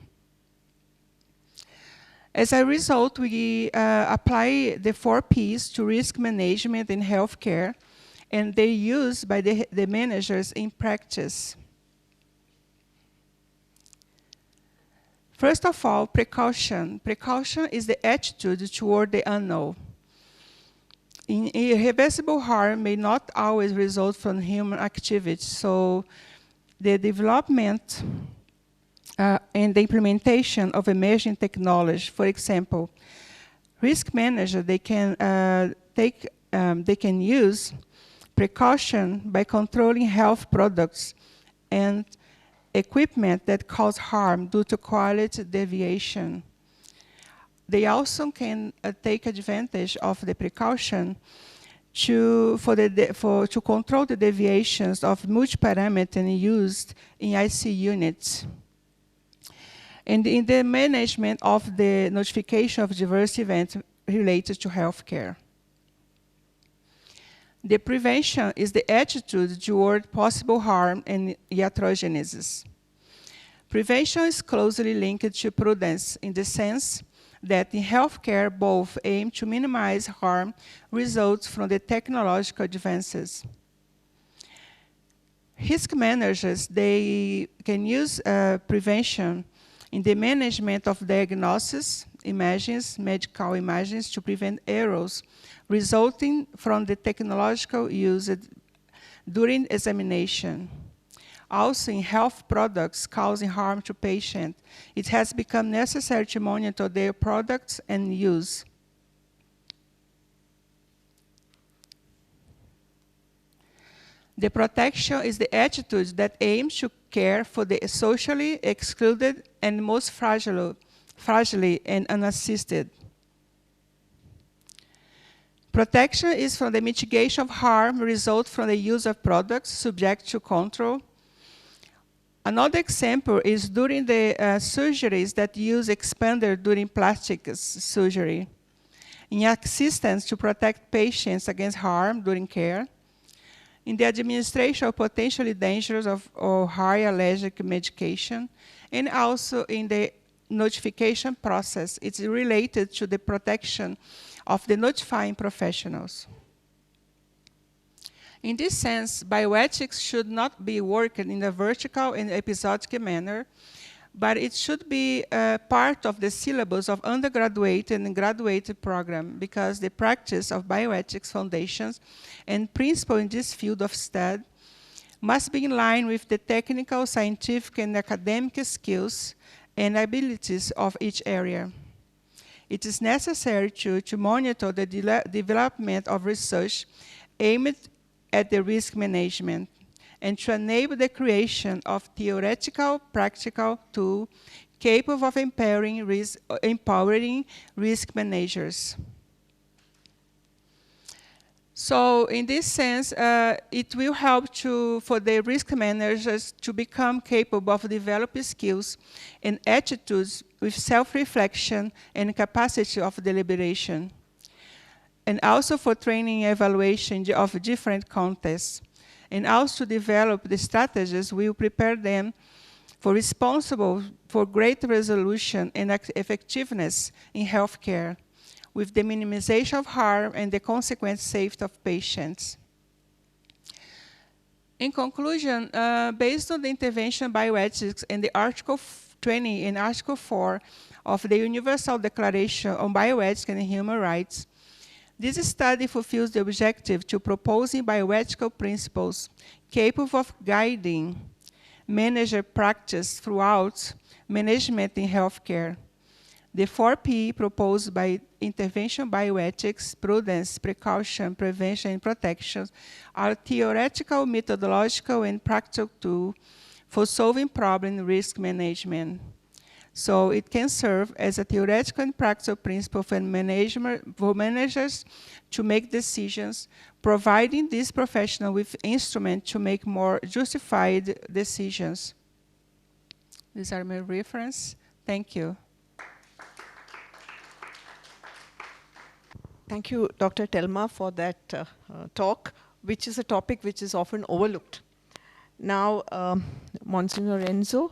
As a result, we apply the 4 Ps to risk management in healthcare, and they're used by the managers in practice. First of all, precaution. Precaution is the attitude toward the unknown. Irreversible harm may not always result from human activity, so the development and the implementation of emerging technology, for example, risk managers, they can use precaution by controlling health products and equipment that cause harm due to quality deviation. They also can take advantage of the precaution to control the deviations of multi-parameters used in ICEE units, and in the management of the notification of diverse events related to healthcare. The prevention is the attitude toward possible harm and iatrogenesis. Prevention is closely linked to prudence in the sense that in healthcare both aim to minimize harm results from the technological advances. Risk managers, they can use prevention in the management of diagnosis, images, medical images to prevent errors resulting from the technological use during examination. Also in health products causing harm to patients, it has become necessary to monitor their products and use. The protection is the attitude that aims to care for the socially excluded and most fragile and unassisted. Protection is from the mitigation of harm result from the use of products subject to control. Another example is during the surgeries that use expander during plastic surgery, in assistance to protect patients against harm during care, in the administration of potentially dangerous or high allergic medication, and also in the notification process. It's related to the protection of the notifying professionals. In this sense, bioethics should not be worked in a vertical and episodic manner, but it should be part of the syllabus of undergraduate and graduate program, because the practice of bioethics foundations and principle in this field of study must be in line with the technical, scientific, and academic skills and abilities of each area. It is necessary to monitor the development of research aimed at the risk management, and to enable the creation of theoretical, practical tools capable of empowering risk managers. So in this sense, it will help for the risk managers to become capable of developing skills and attitudes with self-reflection and capacity of deliberation, and also for training and evaluation of different contexts, and also develop the strategies will prepare them for responsible for great resolution and effectiveness in healthcare, with the minimization of harm and the consequent safety of patients. In conclusion, based on the intervention bioethics and the Article 20 and Article 4 of the Universal Declaration on Bioethics and Human Rights, this study fulfills the objective to proposing bioethical principles capable of guiding manager practice throughout management in healthcare. The 4P proposed by intervention bioethics, prudence, precaution, prevention, and protection are theoretical, methodological, and practical tools for solving problem risk management. So it can serve as a theoretical and practical principle for managers to make decisions, providing this professional with instruments to make more justified decisions. These are my references. Thank you. Thank you, Dr. Telma, for that talk, which is a topic which is often overlooked. Now, Monsignor Enzo,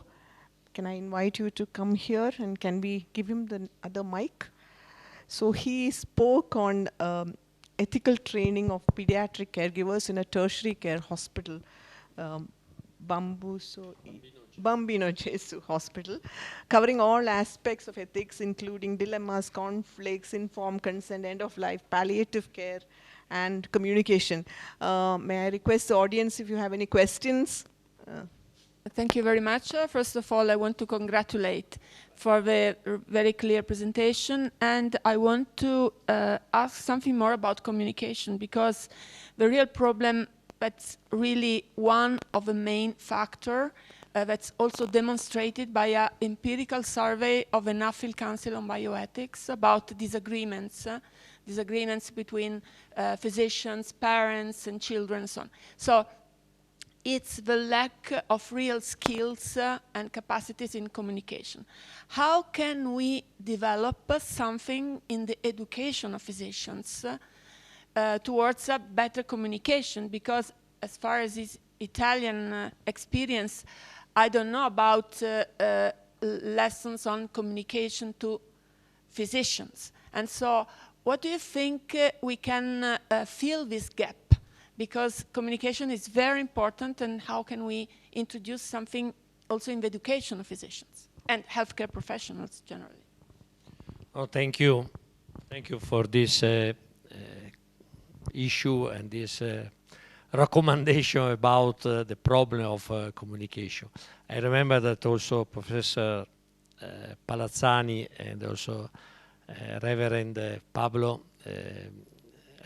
can I invite you to come here, and can we give him the other mic? So he spoke on ethical training of pediatric caregivers in a tertiary care hospital, Bambino Gesù Hospital, covering all aspects of ethics, including dilemmas, conflicts, informed consent, end-of-life, palliative care, and communication. May I request the audience if you have any questions? Thank you very much. First of all, I want to congratulate for the very clear presentation, and I want to ask something more about communication, because the real problem, that's really one of the main factors that's also demonstrated by an empirical survey of the Nuffield Council on Bioethics about disagreements between physicians, parents, and children, and so on. So it's the lack of real skills and capacities in communication. How can we develop something in the education of physicians towards a better communication? Because as far as this Italian experience, I don't know about lessons on communication to physicians. And so what do you think we can fill this gap? Because communication is very important, and how can we introduce something also in the education of physicians and healthcare professionals generally? Oh, thank you. Thank you for this issue and this recommendation about the problem of communication. I remember that also Professor Palazzani and also Reverend Pablo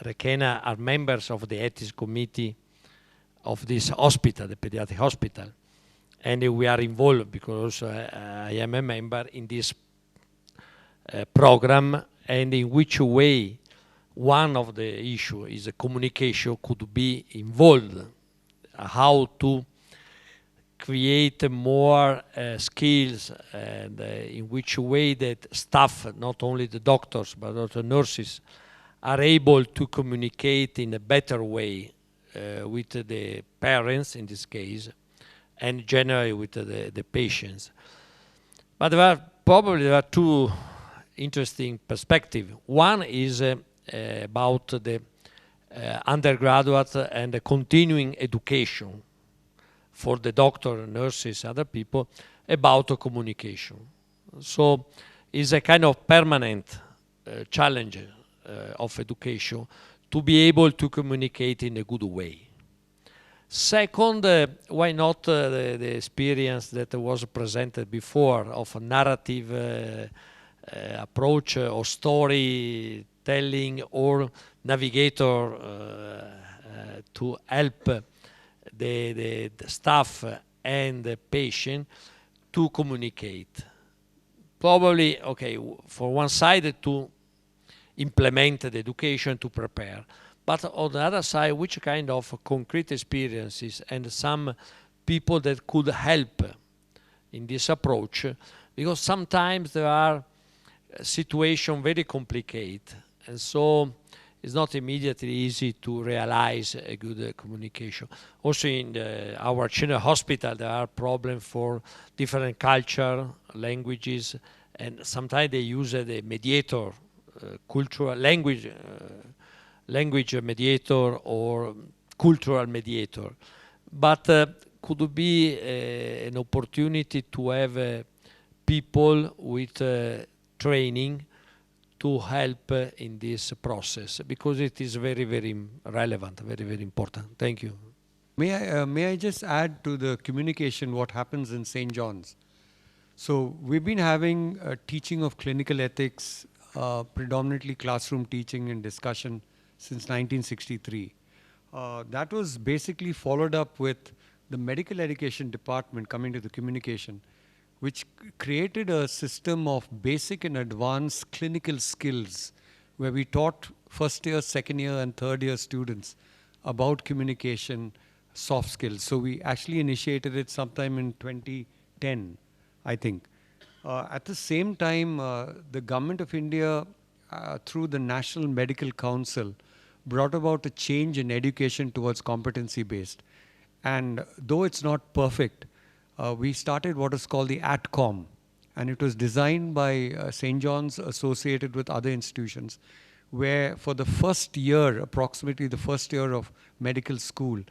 Rejane are members of the ethics committee of this hospital, the pediatric hospital. And we are involved because also I am a member in this program, and in which way one of the issue is communication could be involved, how to create more skills, and in which way that staff, not only the doctors but also nurses, are able to communicate in a better way with the parents in this case, and generally with the patients. But there are two interesting perspectives. One is about the undergraduate and the continuing education for the doctor, nurses, other people about communication. So it's a kind of permanent challenge of education to be able to communicate in a good way. Second, why not the experience that was presented before of a narrative approach or storytelling or navigator to help the staff and the patient to communicate. Probably, okay, for one side to implement the education to prepare, but on the other side, which kind of concrete experiences and some people that could help in this approach, because sometimes there are situations very complicated, and so it's not immediately easy to realize a good communication. Also in our children's hospital, there are problems for different culture, languages, and sometimes they use the mediator, cultural language mediator or cultural mediator. But could be an opportunity to have people with training to help in this process, because it is very, very relevant, very, very important. Thank you. May I just add to the communication what happens in St. John's? So we've been having a teaching of clinical ethics, predominantly classroom teaching and discussion since 1963. That was basically followed up with the medical education department coming to the communication, which created a system of basic and advanced clinical skills where we taught first year, second year and third year students about communication, soft skills. So we actually initiated it sometime in 2010, I think. At the same time, the government of India, through the National Medical Council, brought about a change in education towards competency-based. And though it's not perfect, we started what is called the ATCOM, and it was designed by St. John's associated with other institutions, where for the first year, approximately the first year of medical school,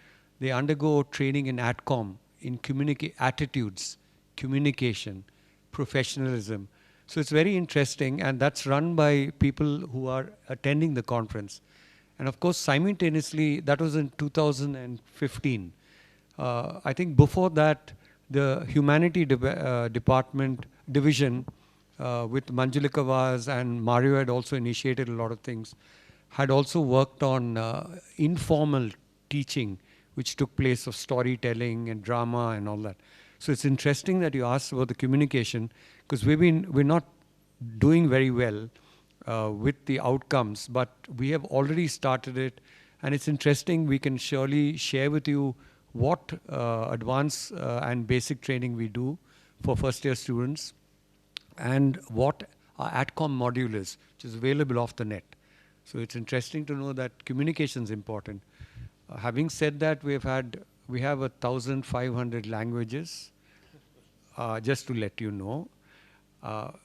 they undergo training in ATCOM, in attitudes, communication, professionalism. So it's very interesting, and that's run by people who are attending the conference. And of course, simultaneously, that was in 2015. I think before that, the Humanity Department division with Manjulika Vaz and Mario had also initiated a lot of things, had also worked on informal teaching, which took place of storytelling and drama and all that. So it's interesting that you asked about the communication, because we're not doing very well with the outcomes, but we have already started it, and it's interesting. We can surely share with you what advanced and basic training we do for first year students, and what our ATCOM module is, which is available off the net. So it's interesting to know that communication is important. Having said that, we have 1,500 languages, just to let you know.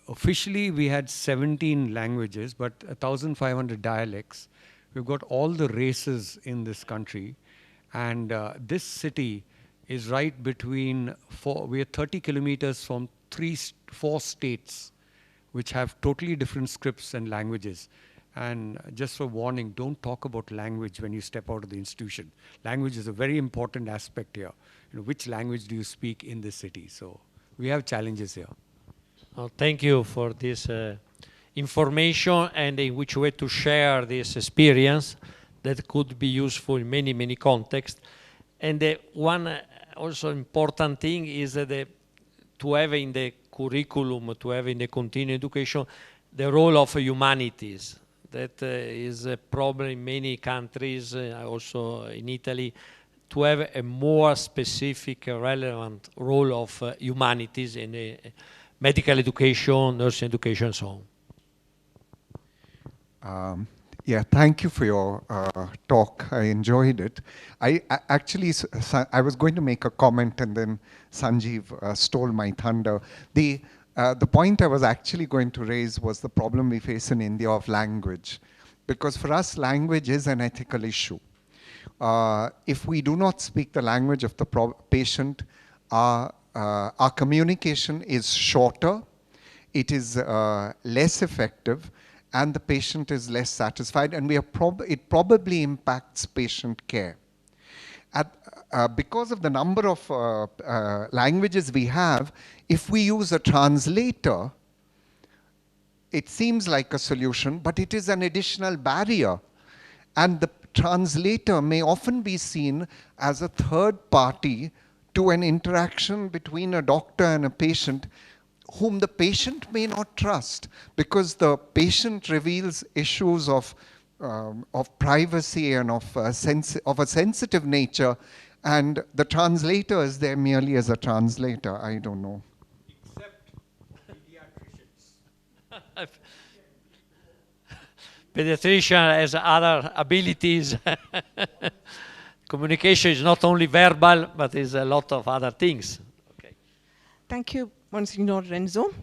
Officially, we had 17 languages, but 1,500 dialects. We've got all the races in this country. And this city is right between, we are 30 kilometers from 4 states, which have totally different scripts and languages. And just for warning, don't talk about language when you step out of the institution. Language is a very important aspect here. You know, which language do you speak in this city? So we have challenges here. Thank you for this information and in which way to share this experience that could be useful in many, many contexts. And one also important thing is that to have in the curriculum, to have in the continuing education, the role of humanities. That is a problem in many countries, also in Italy, to have a more specific, relevant role of humanities in medical education, nursing education, and so on. Yeah, thank you for your talk. I enjoyed it. I was going to make a comment and then Sanjeev stole my thunder. The point I was actually going to raise was the problem we face in India of language. Because for us, language is an ethical issue. If we do not speak the language of the patient, our communication is shorter, it is less effective, and the patient is less satisfied, and it probably impacts patient care. Because of the number of languages we have, if we use a translator, it seems like a solution, but it is an additional barrier. And the translator may often be seen as a third party to an interaction between a doctor and a patient whom the patient may not trust, because the patient reveals issues of privacy and of a sensitive nature, and the translator is there merely as a translator. I don't know. Except pediatricians. Pediatrician has other abilities. Communication is not only verbal, but is a lot of other things. Okay. Thank you, Monsignor Renzo.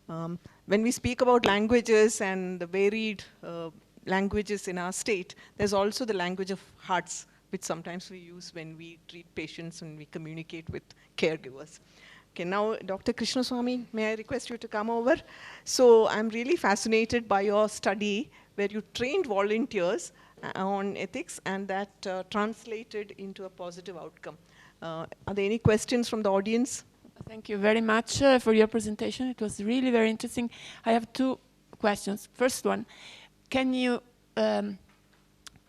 When we speak about languages and the varied languages in our state, there's also the language of hearts, which sometimes we use when we treat patients and we communicate with caregivers. Okay, now, Dr. Krishnasamy, may I request you to come over? So I'm really fascinated by your study where you trained volunteers on ethics and that translated into a positive outcome. Are there any questions from the audience? Thank you very much for your presentation. It was really very interesting. I have 2 questions. First one, can you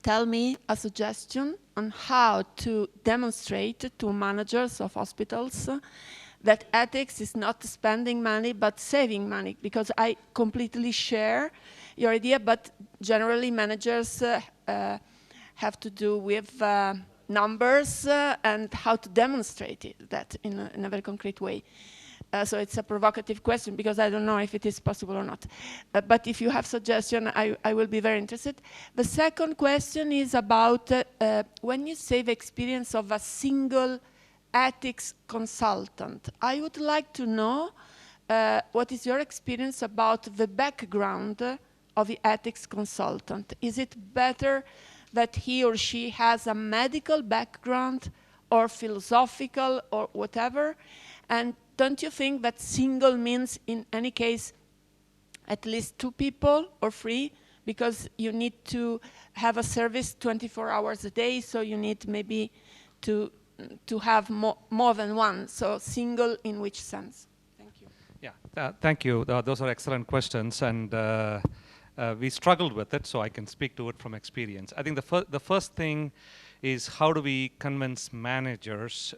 tell me a suggestion on how to demonstrate to managers of hospitals that ethics is not spending money but saving money? Because I completely share your idea, but generally managers have to do with numbers and how to demonstrate that in a very concrete way. So it's a provocative question because I don't know if it is possible or not. But if you have suggestion, I will be very interested. The second question is about when you say the experience of a single ethics consultant. I would like to know what is your experience about the background of the ethics consultant. Is it better that he or she has a medical background or philosophical or whatever? And don't you think that single means in any case at least 2 people or 3? Because you need to have a service 24 hours a day, so you need maybe to have more than one. So single in which sense? Thank you. Yeah, thank you. Those are excellent questions, and we struggled with it, so I can speak to it from experience. I think the first thing is how do we convince managers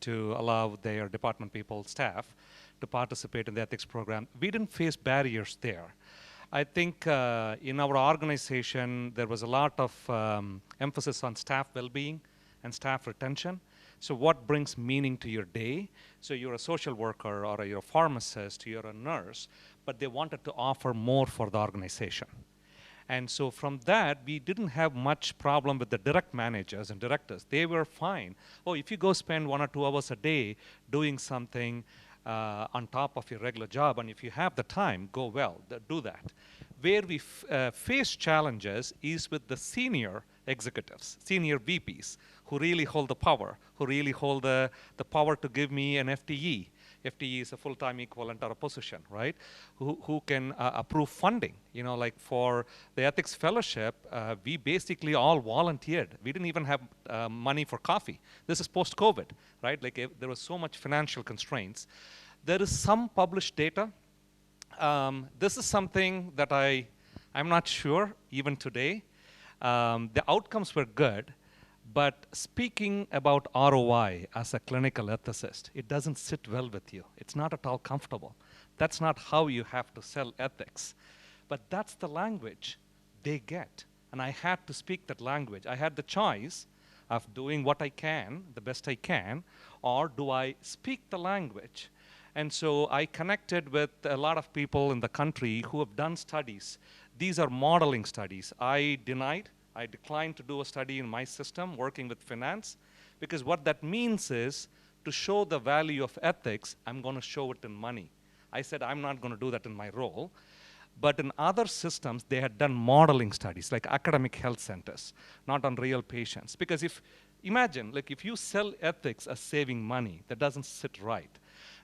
to allow their department people, staff, to participate in the ethics program. We didn't face barriers there. I think in our organization, there was a lot of emphasis on staff well-being and staff retention. So what brings meaning to your day? So you're a social worker or you're a pharmacist, you're a nurse, but they wanted to offer more for the organization. And so from that, we didn't have much problem with the direct managers and directors. They were fine. Oh, if you go spend 1 or 2 hours a day doing something, on top of your regular job, and if you have the time, go well, do that. Where we face challenges is with the senior executives, senior VPs, who really hold the power, who really hold the power to give me an FTE. FTE is a full-time equivalent or a position, right? Who can approve funding. You know, like for the ethics fellowship, we basically all volunteered. We didn't even have money for coffee. This is post-COVID, right? Like there was so much financial constraints. There is some published data. This is something that I'm not sure even today. The outcomes were good. But speaking about ROI as a clinical ethicist, it doesn't sit well with you. It's not at all comfortable. That's not how you have to sell ethics. But that's the language they get. And I had to speak that language. I had the choice of doing what I can, the best I can, or do I speak the language? And so I connected with a lot of people in the country who have done studies. These are modeling studies. I declined to do a study in my system working with finance, because what that means is to show the value of ethics, I'm going to show it in money. I said I'm not going to do that in my role. But in other systems, they had done modeling studies, like academic health centers, not on real patients. Because imagine, like if you sell ethics as saving money, that doesn't sit right.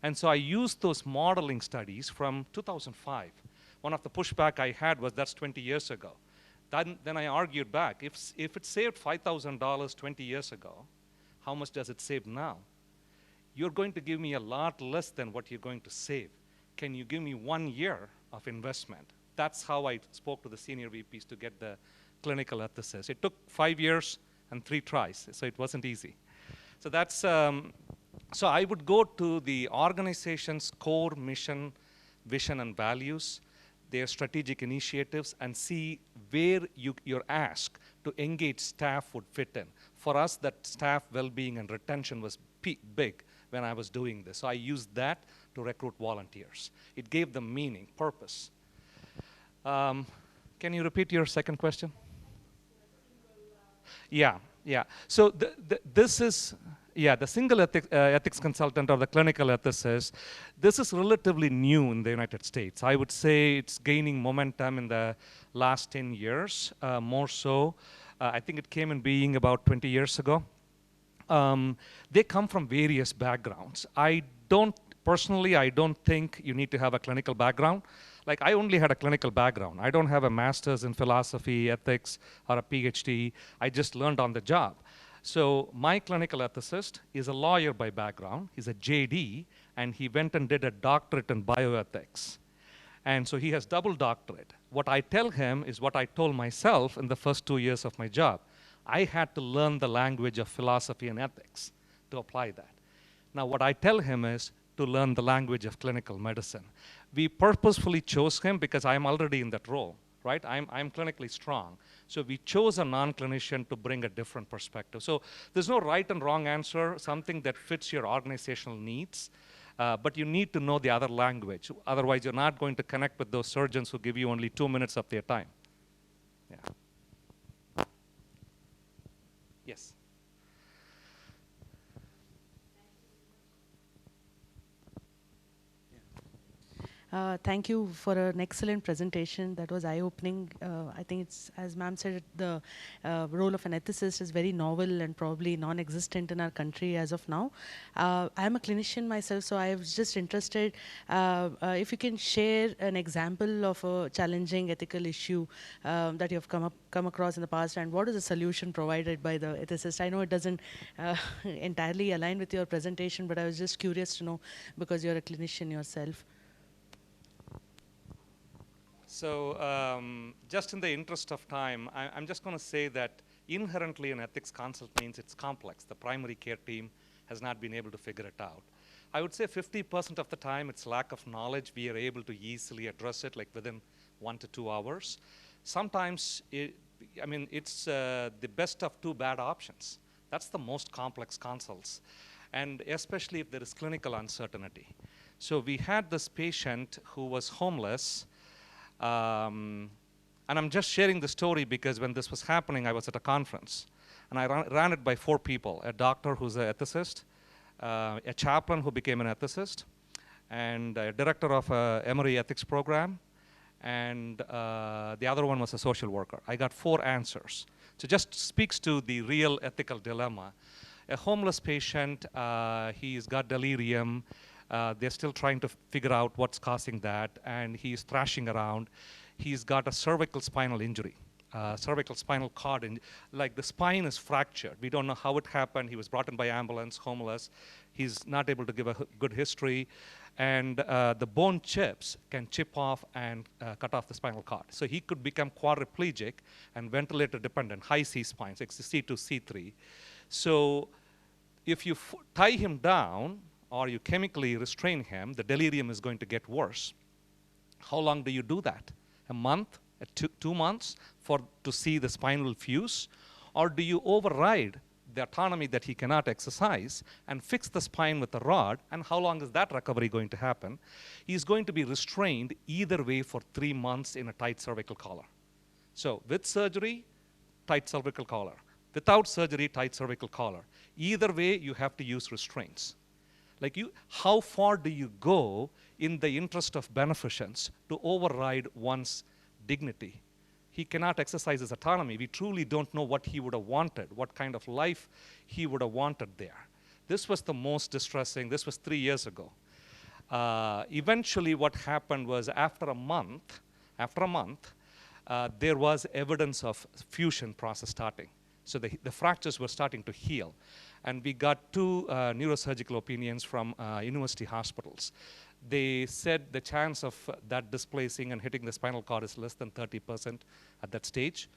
And so I used those modeling studies from 2005. One of the pushback I had was that's 20 years ago. Then I argued back, if it saved $5,000 20 years ago, how much does it save now? You're going to give me a lot less than what you're going to save. Can you give me 1 year of investment? That's how I spoke to the senior VPs to get the clinical ethicists. It took 5 years and 3 tries, so it wasn't easy. So that's, so I would go to the organization's core mission, vision, and values, their strategic initiatives, and see where you're asked to engage staff would fit in. For us, that staff well-being and retention was big when I was doing this. So I used that to recruit volunteers. It gave them meaning, purpose. Can you repeat your second question? Yeah. So this is, the single ethics consultant or the clinical ethicist, this is relatively new in the United States. I would say it's gaining momentum in the last 10 years, more so. I think it came in being about 20 years ago. They come from various backgrounds. Personally, I don't think you need to have a clinical background. Like, I only had a clinical background. I don't have a master's in philosophy, ethics, or a PhD. I just learned on the job. So my clinical ethicist is a lawyer by background. He's a JD, and he went and did a doctorate in bioethics. And so he has double doctorate. What I tell him is what I told myself in the first 2 years of my job. I had to learn the language of philosophy and ethics to apply that. Now, what I tell him is to learn the language of clinical medicine. We purposefully chose him because I'm already in that role, right? I'm clinically strong. So we chose a non-clinician to bring a different perspective. So there's no right and wrong answer, something that fits your organizational needs. But you need to know the other language. Otherwise, you're not going to connect with those surgeons who give you only 2 minutes of their time. Yeah. Yes. Thank you for an excellent presentation. That was eye-opening. I think it's, as ma'am said, the role of an ethicist is very novel and probably non-existent in our country as of now. I'm a clinician myself, so I was just interested if you can share an example of a challenging ethical issue that you have come across in the past, and what is the solution provided by the ethicist? I know it doesn't entirely align with your presentation, but I was just curious to know because you're a clinician yourself. So just in the interest of time, I'm just going to say that inherently an ethics consult means it's complex. The primary care team has not been able to figure it out. I would say 50% of the time it's lack of knowledge. We are able to easily address it like within 1 to 2 hours. Sometimes, it's the best of 2 bad options. That's the most complex consults, and especially if there is clinical uncertainty. So we had this patient who was homeless. And I'm just sharing the story because when this was happening, I was at a conference. And I ran it by 4 people, a doctor who's an ethicist, a chaplain who became an ethicist, and director of Emory ethics program, and the other one was a social worker. I got 4 answers. So just speaks to the real ethical dilemma. A homeless patient, he's got delirium. They're still trying to figure out what's causing that, and he's thrashing around. He's got a cervical spinal injury, cervical spinal cord, like the spine is fractured. We don't know how it happened. He was brought in by ambulance, homeless. He's not able to give a good history. And the bone chips can chip off and cut off the spinal cord. So he could become quadriplegic and ventilator dependent, high C spines, like C2, C3. So if you tie him down or you chemically restrain him, the delirium is going to get worse. How long do you do that? A month, 2 months to see the spinal fuse? Or do you override the autonomy that he cannot exercise and fix the spine with a rod? And how long is that recovery going to happen? He's going to be restrained either way for 3 months in a tight cervical collar. So with surgery, tight cervical collar. Without surgery, tight cervical collar. Either way, you have to use restraints. Like how far do you go in the interest of beneficence to override one's dignity? He cannot exercise his autonomy. We truly don't know what he would have wanted, what kind of life he would have wanted there. This was the most distressing. This was 3 years ago. Eventually what happened was after a month, there was evidence of fusion process starting. So the fractures were starting to heal. And we got 2 neurosurgical opinions from university hospitals. They said the chance of that displacing and hitting the spinal cord is less than 30% at that stage.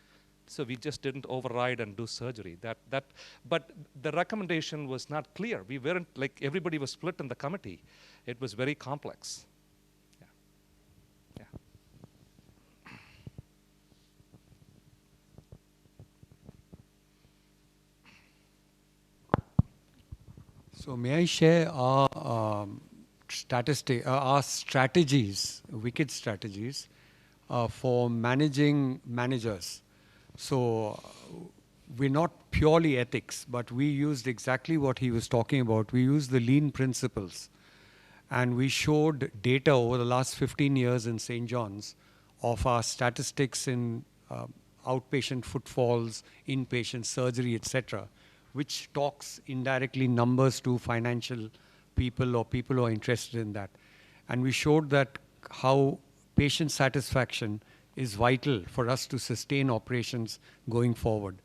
So we just didn't override and do surgery. But the recommendation was not clear. We weren't, like, everybody was split in the committee. It was very complex. Yeah. So may I share our our strategies, wicked strategies, for managing managers. So we're not purely ethics, but we used exactly what he was talking about. We used the lean principles. And we showed data over the last 15 years in St. John's of our statistics in outpatient footfalls, inpatient surgery, etc., which talks indirectly numbers to financial people or people who are interested in that. And we showed that how patient satisfaction is vital for us to sustain operations going forward.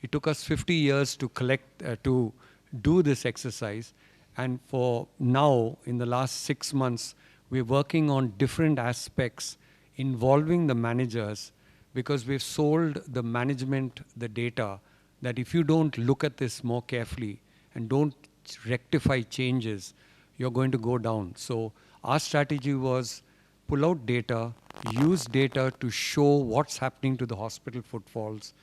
It took us 50 years to to do this exercise. And for now, in the last 6 months, we're working on different aspects involving the managers, because we've sold the management the data that if you don't look at this more carefully and don't rectify changes, you're going to go down. So our strategy was pull out data, use data to show what's happening to the hospital footfalls,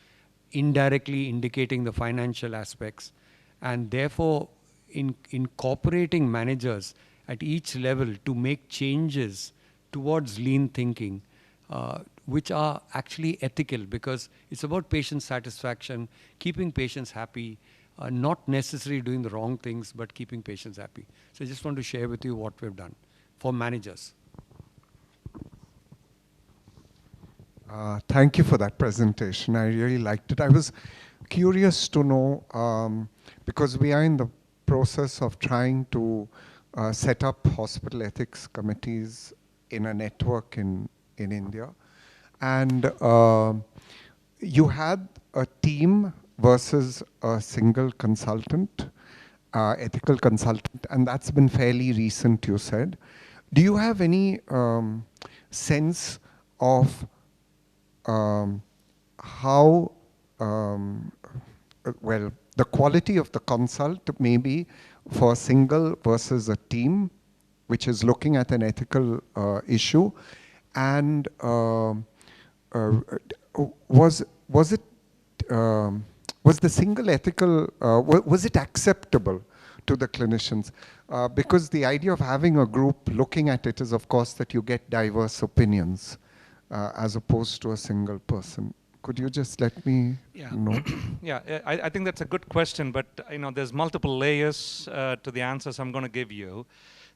indirectly indicating the financial aspects, and therefore incorporating managers at each level to make changes towards lean thinking, which are actually ethical, because it's about patient satisfaction, keeping patients happy, not necessarily doing the wrong things, but keeping patients happy. So I just want to share with you what we've done for managers. Thank you for that presentation. I really liked it. I was curious to know, because we are in the process of trying to set up hospital ethics committees in a network in India. And you had a team versus a single consultant, ethical consultant, and that's been fairly recent, you said. Do you have any sense of how, well, the quality of the consult maybe for a single versus a team, which is looking at an ethical issue, and was the single ethical, was it acceptable to the clinicians? Because the idea of having a group looking at it is, of course, that you get diverse opinions as opposed to a single person. Could you just let me know? Yeah, I think that's a good question, but there's multiple layers to the answers I'm going to give you.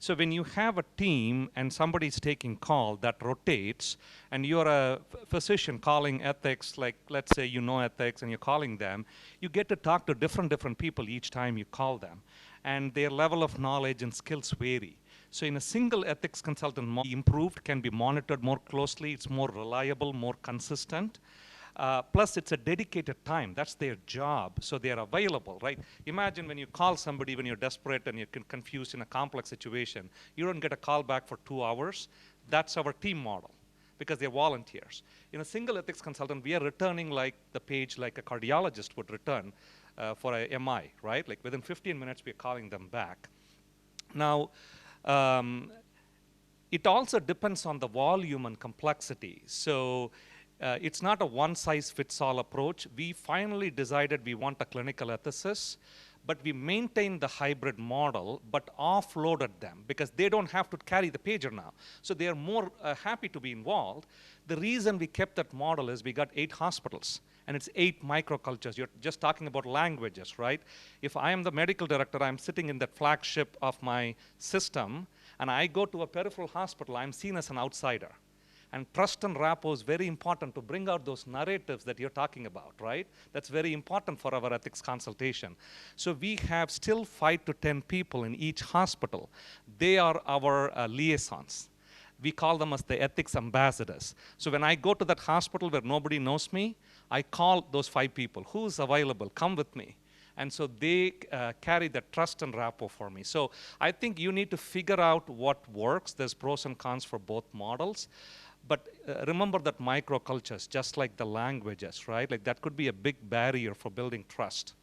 So when you have a team and somebody's taking call that rotates, and you're a physician calling ethics, like let's say you know ethics and you're calling them, you get to talk to different people each time you call them. And their level of knowledge and skills vary. So in a single ethics consultant, improved, can be monitored more closely, it's more reliable, more consistent. Plus, it's a dedicated time. That's their job, so they're available, right? Imagine when you call somebody when you're desperate and you're confused in a complex situation. You don't get a call back for 2 hours. That's our team model, because they're volunteers. In a single ethics consultant, we are returning like the page like a cardiologist would return for a MI, right? Like within 15 minutes, we're calling them back. Now, it also depends on the volume and complexity. So it's not a one-size-fits-all approach. We finally decided we want a clinical ethicist, but we maintained the hybrid model, but offloaded them because they don't have to carry the pager now. So they are more happy to be involved. The reason we kept that model is we got 8 hospitals, and it's 8 microcultures. You're just talking about languages, right? If I am the medical director, I'm sitting in that flagship of my system, and I go to a peripheral hospital, I'm seen as an outsider. And trust and rapport is very important to bring out those narratives that you're talking about, right? That's very important for our ethics consultation. So we have still 5 to 10 people in each hospital. They are our liaisons. We call them as the ethics ambassadors. So when I go to that hospital where nobody knows me, I call those 5 people. Who's available? Come with me. And so they carry that trust and rapport for me. So I think you need to figure out what works. There's pros and cons for both models. But remember that microcultures, just like the languages, right? Like that could be a big barrier for building trust.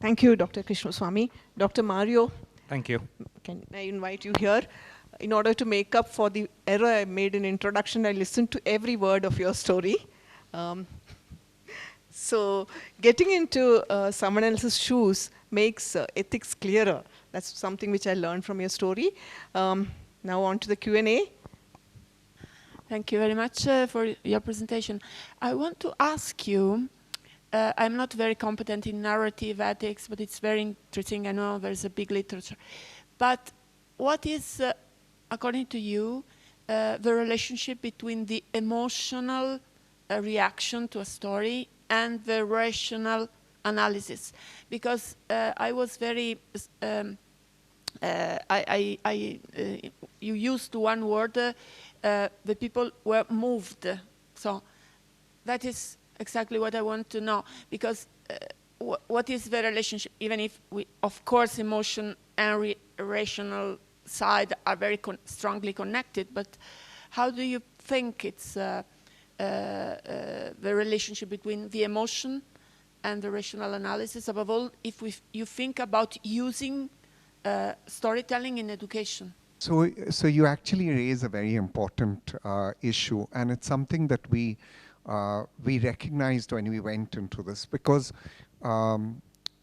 Thank you, Dr. Krishnasamy. Dr. Mario, Thank you. can I invite you here? In order to make up for the error I made in introduction, I listened to every word of your story. So getting into someone else's shoes makes ethics clearer. That's something which I learned from your story. Now on to the Q&A. Thank you very much for your presentation. I want to ask you, I'm not very competent in narrative ethics, but it's very interesting. I know there's a big literature. But what is, according to you, the relationship between the emotional reaction to a story and the rational analysis? Because I was very, you used one word, the people were moved. So that is exactly what I want to know, because what is the relationship, even if we, of course, emotion and rational side are very strongly connected, but how do you think it's the relationship between the emotion and the rational analysis, above all, if you think about using storytelling in education? So you actually raise a very important issue, and it's something that we recognized when we went into this, because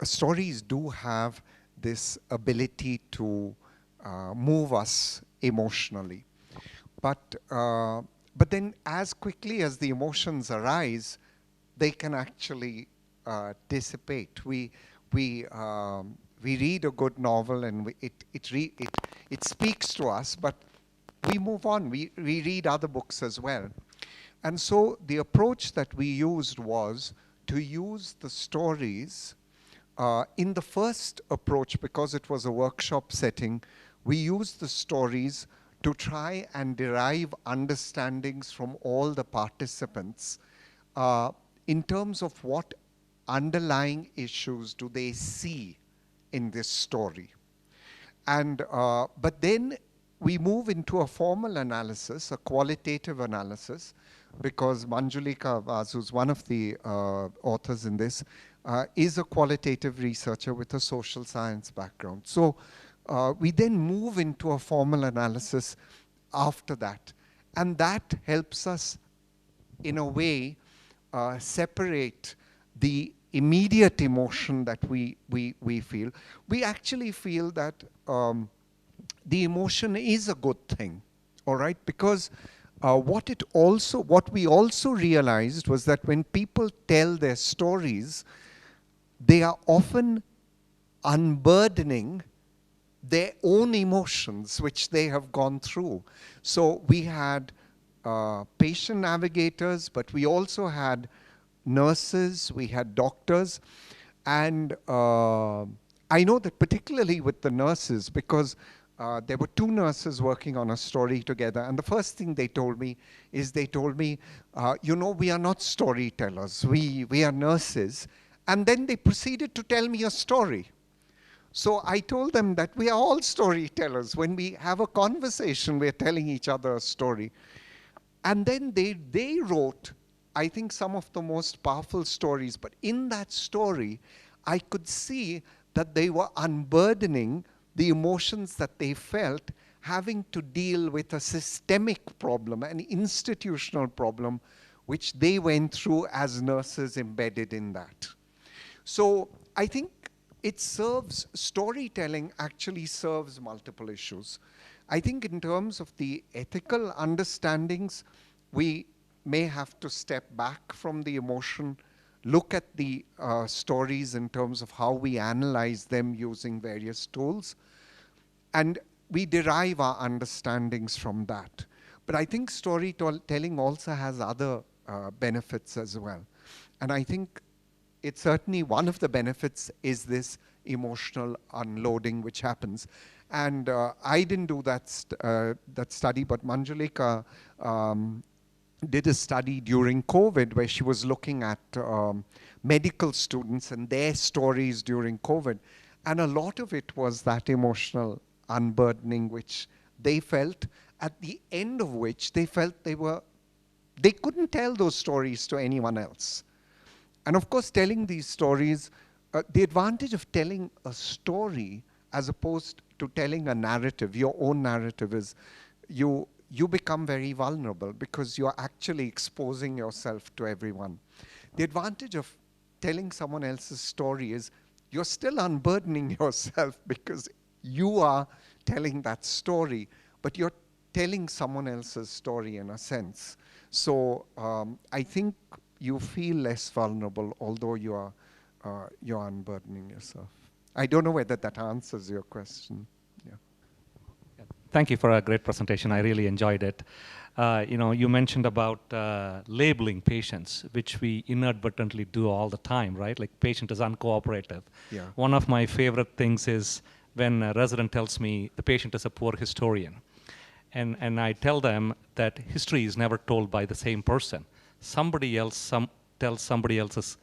stories do have this ability to move us emotionally. But then as quickly as the emotions arise, they can actually dissipate. We read a good novel and it speaks to us, but we move on. We read other books as well. And so the approach that we used was to use the stories. In the first approach, because it was a workshop setting, we used the stories to try and derive understandings from all the participants in terms of what underlying issues do they see in this story. And but then we move into a formal analysis, a qualitative analysis, because Manjulika Vaz, who's one of the authors in this, is a qualitative researcher with a social science background. So we then move into a formal analysis after that. And that helps us, in a way, separate the immediate emotion that we feel. We actually feel that the emotion is a good thing, all right? Because what we also realized was that when people tell their stories, they are often unburdening their own emotions which they have gone through. So we had patient navigators, but we also had nurses, we had doctors, and I know that particularly with the nurses, because there were two nurses working on a story together, and the first thing they told me is you know, we are not storytellers, we are nurses. And then they proceeded to tell me a story. So I told them that we are all storytellers. When we have a conversation, we're telling each other a story. And then they wrote, I think, some of the most powerful stories. But in that story, I could see that they were unburdening the emotions that they felt, having to deal with a systemic problem, an institutional problem, which they went through as nurses embedded in that. So I think storytelling actually serves multiple issues. I think in terms of the ethical understandings, we may have to step back from the emotion, look at the stories in terms of how we analyze them using various tools, and we derive our understandings from that. But I think storytelling also has other benefits as well. And I think it's certainly one of the benefits is this emotional unloading which happens. And I didn't do that study, but Manjulika did a study during COVID where she was looking at medical students and their stories during COVID. And a lot of it was that emotional unburdening which they felt, at the end of which they felt they couldn't tell those stories to anyone else. And of course, telling these stories, the advantage of telling a story as opposed to telling a narrative, your own narrative, is you become very vulnerable because you're actually exposing yourself to everyone. The advantage of telling someone else's story is you're still unburdening yourself because you are telling that story, but you're telling someone else's story in a sense. So I think you feel less vulnerable, although you're unburdening yourself. I don't know whether that answers your question. Yeah. Thank you for a great presentation. I really enjoyed it. You mentioned about labeling patients, which we inadvertently do all the time, right? Like patient is uncooperative. Yeah. One of my favorite things is when a resident tells me the patient is a poor historian. And I tell them that history is never told by the same person. Somebody else tells somebody else's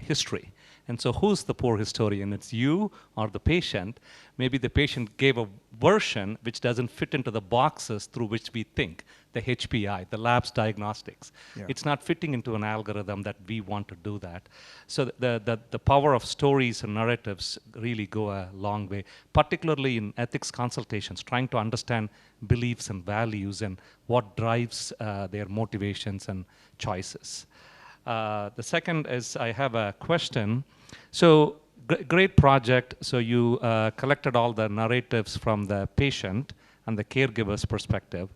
history. And so who's the poor historian? It's you or the patient. Maybe the patient gave a version which doesn't fit into the boxes through which we think, the HPI, the lab's diagnostics. Yeah. It's not fitting into an algorithm that we want to do that. So the power of stories and narratives really go a long way, particularly in ethics consultations, trying to understand beliefs and values and what drives their motivations and choices. The second is I have a question. So great project. So you collected all the narratives from the patient and the caregiver's perspective.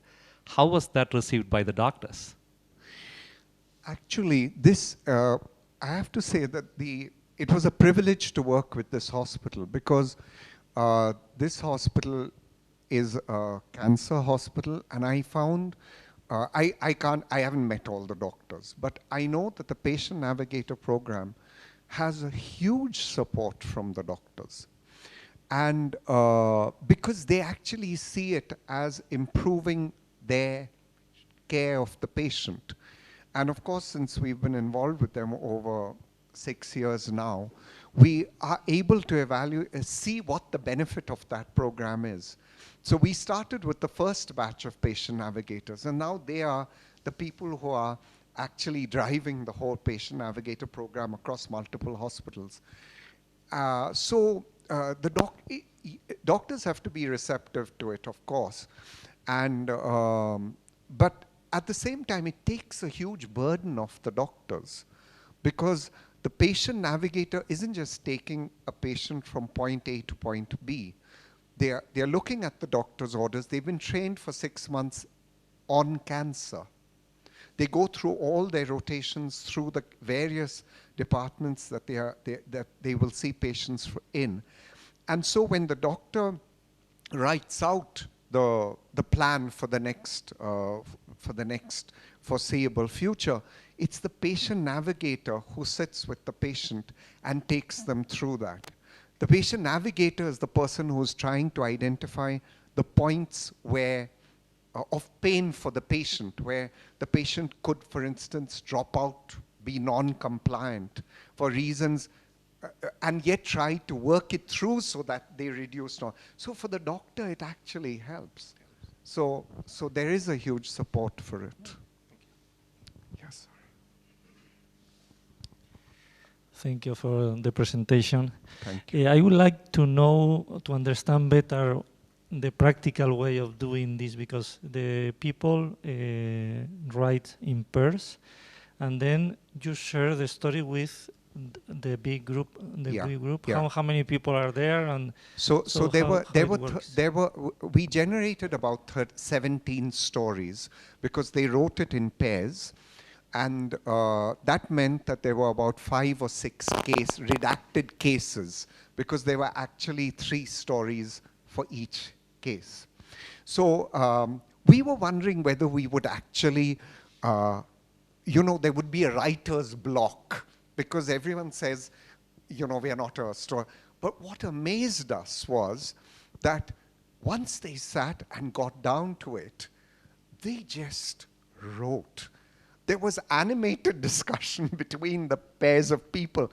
How was that received by the doctors? Actually, this, I have to say that it was a privilege to work with this hospital because this hospital is a cancer hospital, and I found I haven't met all the doctors, but I know that the Patient Navigator program has a huge support from the doctors. And because they actually see it as improving their care of the patient. And of course, since we've been involved with them over 6 years now, we are able to see what the benefit of that program is. So we started with the first batch of patient navigators, and now they are the people who are actually driving the whole patient navigator program across multiple hospitals. The doctors have to be receptive to it, of course, and but at the same time, it takes a huge burden off the doctors because the patient navigator isn't just taking a patient from point A to point B. They're looking at the doctor's orders. They've been trained for 6 months on cancer. They go through all their rotations through the various departments that they will see patients in. And so when the doctor writes out the plan for the next foreseeable future, it's the patient navigator who sits with the patient and takes them through that. The patient navigator is the person who's trying to identify the points where of pain for the patient, where the patient could, for instance, drop out, be non-compliant for reasons, and yet try to work it through so that they reduce. So for the doctor, it actually helps. So there is a huge support for it. Yes. Thank you for the presentation. Thank you. I would like to know, to understand better the practical way of doing this, because the people write in pairs, and then you share the story with the big group. Big group. Yeah. How many people are there? And so we generated about 17 stories because they wrote it in pairs, and that meant that there were about 5 or 6 redacted cases, because there were actually 3 stories for each case. So we were wondering whether we would actually, there would be a writer's block, because everyone says, we are not a story. But what amazed us was that once they sat and got down to it, they just wrote. There was animated discussion between the pairs of people,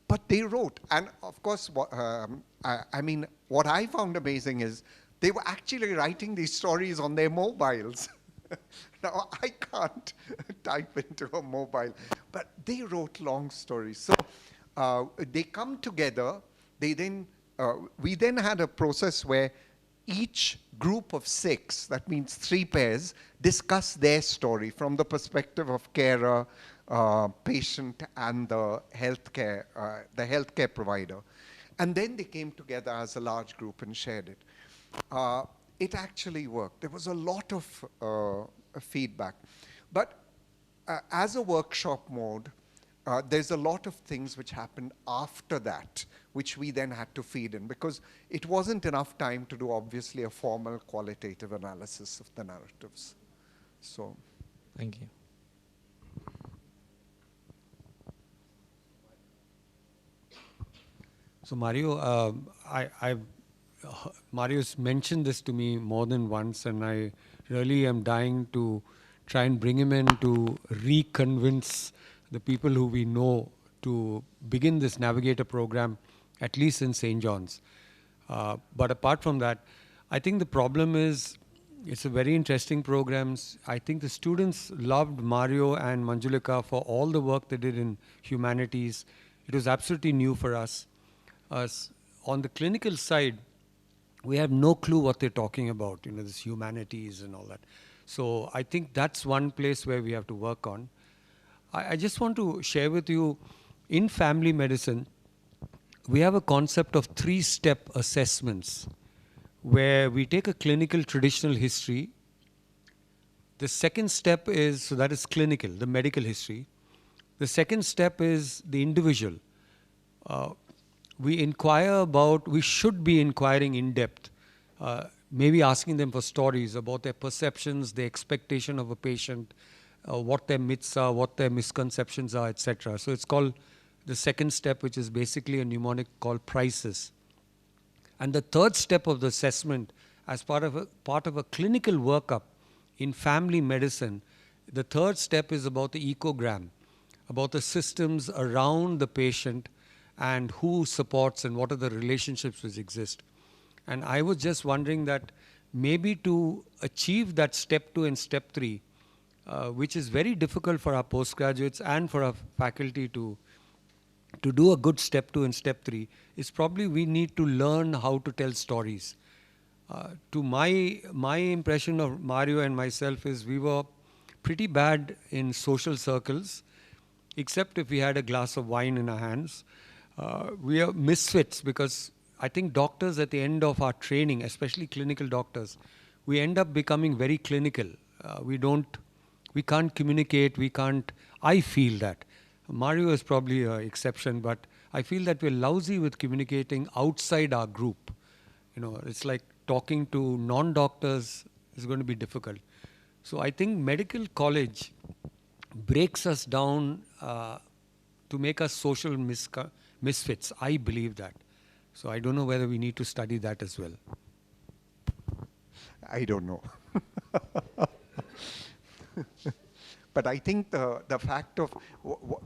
but they wrote. And of course, what I found amazing is they were actually writing these stories on their mobiles. Now, I can't type into a mobile, but they wrote long stories. So they come together. We then had a process where each group of 6, that means 3 pairs, discuss their story from the perspective of carer, patient, and the healthcare provider. And then they came together as a large group and shared it. It actually worked. There was a lot of feedback. But as a workshop mode, there's a lot of things which happened after that, which we then had to feed in, because it wasn't enough time to do, obviously, a formal qualitative analysis of the narratives. So, thank you. So Mario, Mario's mentioned this to me more than once, and I really am dying to try and bring him in to reconvince the people who we know to begin this Navigator program, at least in St. John's. But apart from that, I think the problem is it's a very interesting program. I think the students loved Mario and Manjulika for all the work they did in humanities. It was absolutely new for us. On the clinical side, we have no clue what they're talking about, this humanities and all that. So I think that's one place where we have to work on. I just want to share with you, in family medicine, we have a concept of 3-step assessments, where we take a clinical traditional history. The second step is, so that is clinical, the medical history. The second step is the individual. We should be inquiring in depth, maybe asking them for stories about their perceptions, their expectation of a patient, what their myths are, what their misconceptions are, etc. So it's called the second step, which is basically a mnemonic called PRICES. And the third step of the assessment, as part of a clinical workup in family medicine, the third step is about the ecogram, about the systems around the patient and who supports and what are the relationships which exist. And I was just wondering that maybe to achieve that step 2 and step 3, which is very difficult for our postgraduates and for our faculty to do a good step 2 and step 3, is probably we need to learn how to tell stories. To my impression of Mario and myself is we were pretty bad in social circles, except if we had a glass of wine in our hands. We are misfits, because I think doctors at the end of our training, especially clinical doctors, we end up becoming very clinical. We can't communicate, I feel that. Mario is probably an exception, but I feel that we're lousy with communicating outside our group. It's like talking to non-doctors is going to be difficult. So I think medical college breaks us down to make us social misfits. I believe that. So I don't know whether we need to study that as well. I don't know. But I think the fact of,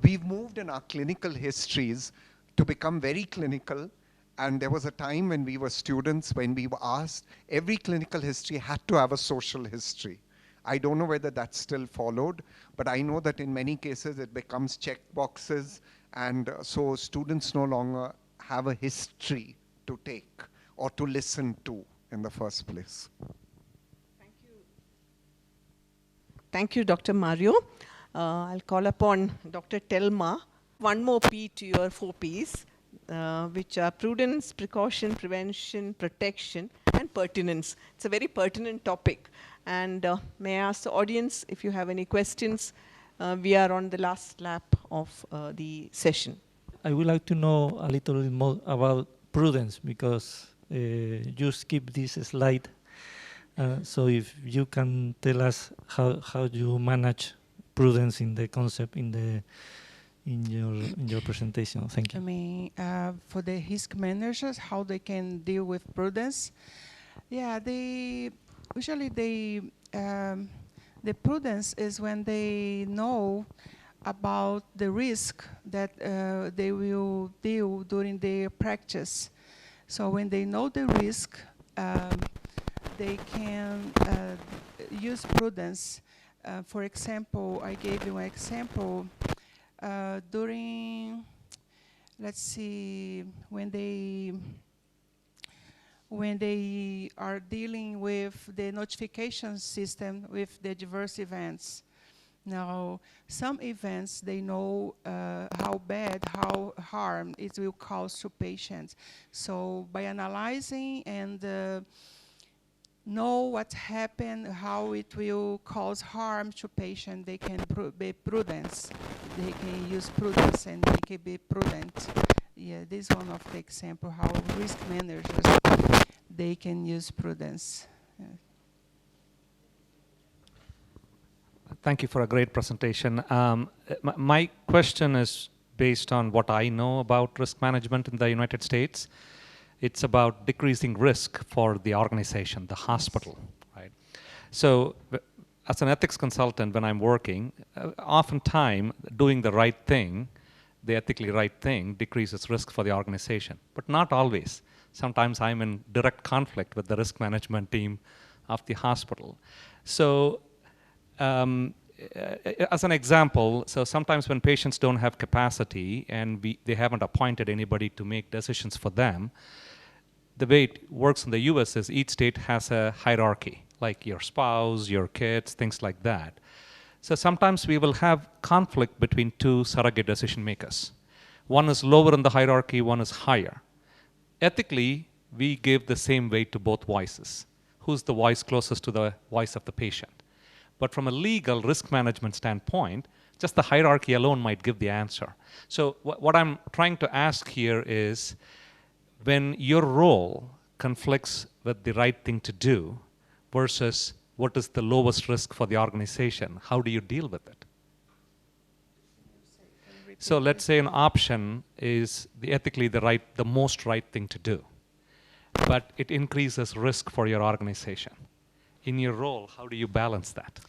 we've moved in our clinical histories to become very clinical. And there was a time when we were students, when we were asked, every clinical history had to have a social history. I don't know whether that's still followed, but I know that in many cases it becomes check boxes, and so students no longer have a history to take or to listen to in the first place. Thank you. Thank you, Dr. Mario. I'll call upon Dr. Telma. One more P to your 4 Ps, which are prudence, precaution, prevention, protection, and pertinence. It's a very pertinent topic. And may I ask the audience if you have any questions? We are on the last lap of the session. I would like to know a little bit more about prudence, because you skipped this slide. So if you can tell us how you manage prudence in the concept in your presentation. Thank you. I mean, for the risk managers, how they can deal with prudence. Yeah, usually the prudence is when they know about the risk that they will deal during their practice. So when they know the risk, they can use prudence. For example, I gave you an example during, let's see, when they are dealing with the notification system with the diverse events. Now, some events, they know how bad, how harm it will cause to patients. So by analyzing and know what happened, how it will cause harm to patients, they can be prudent. They can use prudence and they can be prudent. Yeah, this is one of the examples how risk managers, they can use prudence. Yeah. Thank you for a great presentation. My question is based on what I know about risk management in the United States. It's about decreasing risk for the organization, the hospital, right? So as an ethics consultant, when I'm working, oftentimes doing the right thing, the ethically right thing, decreases risk for the organization, but not always. Sometimes I'm in direct conflict with the risk management team of the hospital. So as an example, so sometimes when patients don't have capacity and they haven't appointed anybody to make decisions for them, the way it works in the US is each state has a hierarchy, like your spouse, your kids, things like that. So sometimes we will have conflict between two surrogate decision makers. One is lower in the hierarchy, one is higher. Ethically, we give the same weight to both voices. Who's the voice closest to the voice of the patient? But from a legal risk management standpoint, just the hierarchy alone might give the answer. So what I'm trying to ask here is, when your role conflicts with the right thing to do versus what is the lowest risk for the organization, how do you deal with it? So let's say an option is ethically the most right thing to do, but it increases risk for your organization. In your role, how do you balance that?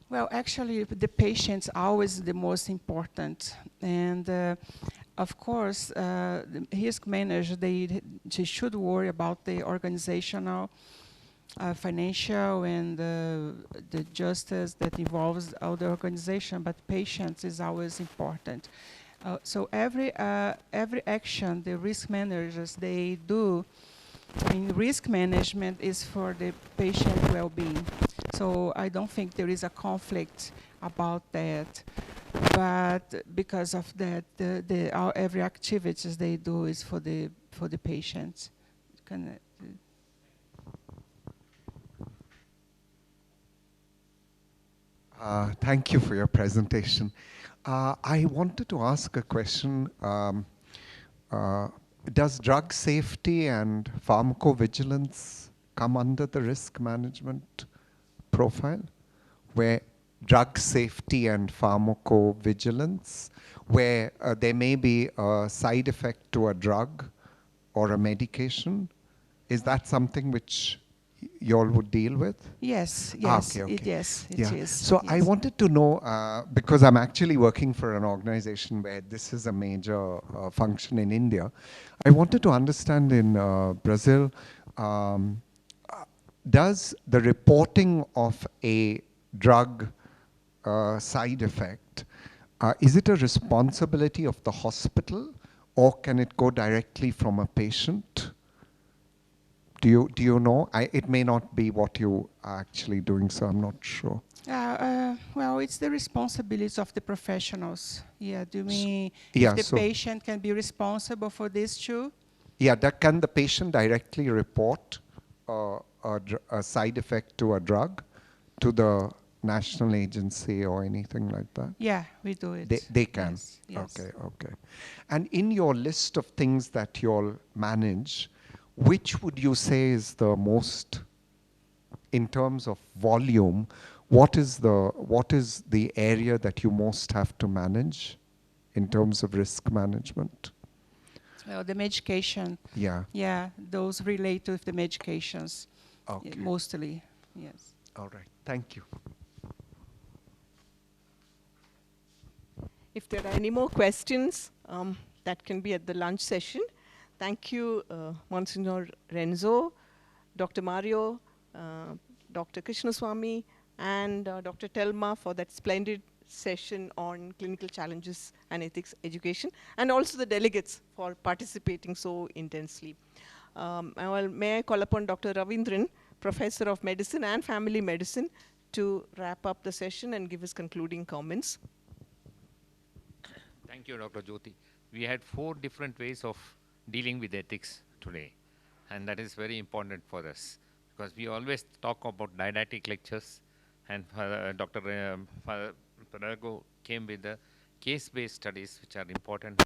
Well, actually, the patient's always the most important. And of course, the risk managers, they should worry about the organizational, financial, and the justice that involves all the organization, but patients is always important. So every action the risk managers, they do, risk management is for the patient well-being. So I don't think there is a conflict about that. But because of that, every activities they do is for the patients. Thank you for your presentation. I wanted to ask a question. Does drug safety and pharmacovigilance come under the risk management profile? Where drug safety and pharmacovigilance, where there may be a side effect to a drug or a medication, is that something which you all would deal with? Yes, yes, okay. it is. So I wanted to know, because I'm actually working for an organization where this is a major function in India, I wanted to understand in Brazil, does the reporting of a drug side effect, is it a responsibility of the hospital, or can it go directly from a patient? Do you know? It may not be what you are actually doing, so I'm not sure. Well, it's the responsibility of the professionals. Yeah, Yeah, if the patient can be responsible for this too? Yeah, can the patient directly report a side effect to a drug to the national agency or anything like that? Yeah, we do it. They can? Yes. Okay. And in your list of things that you all manage, which would you say is the most, in terms of volume, what is the area that you most have to manage in terms of risk management? Well, the medication. Yeah. Yeah, those relate to the medications. Okay. Mostly, yes. All right, thank you. If there are any more questions, that can be at the lunch session. Thank you, Monsignor Renzo, Dr. Mario, Dr. Krishnasamy, and Dr. Telma for that splendid session on clinical challenges and ethics education, and also the delegates for participating so intensely. May I call upon Dr. Ravindran, Professor of Medicine and Family Medicine, to wrap up the session and give his concluding comments. Thank you, Dr. Jyothi. We had 4 different ways of dealing with ethics today, and that is very important for us, because we always talk about didactic lectures, and Dr. Pegoraro came with the case-based studies, which are important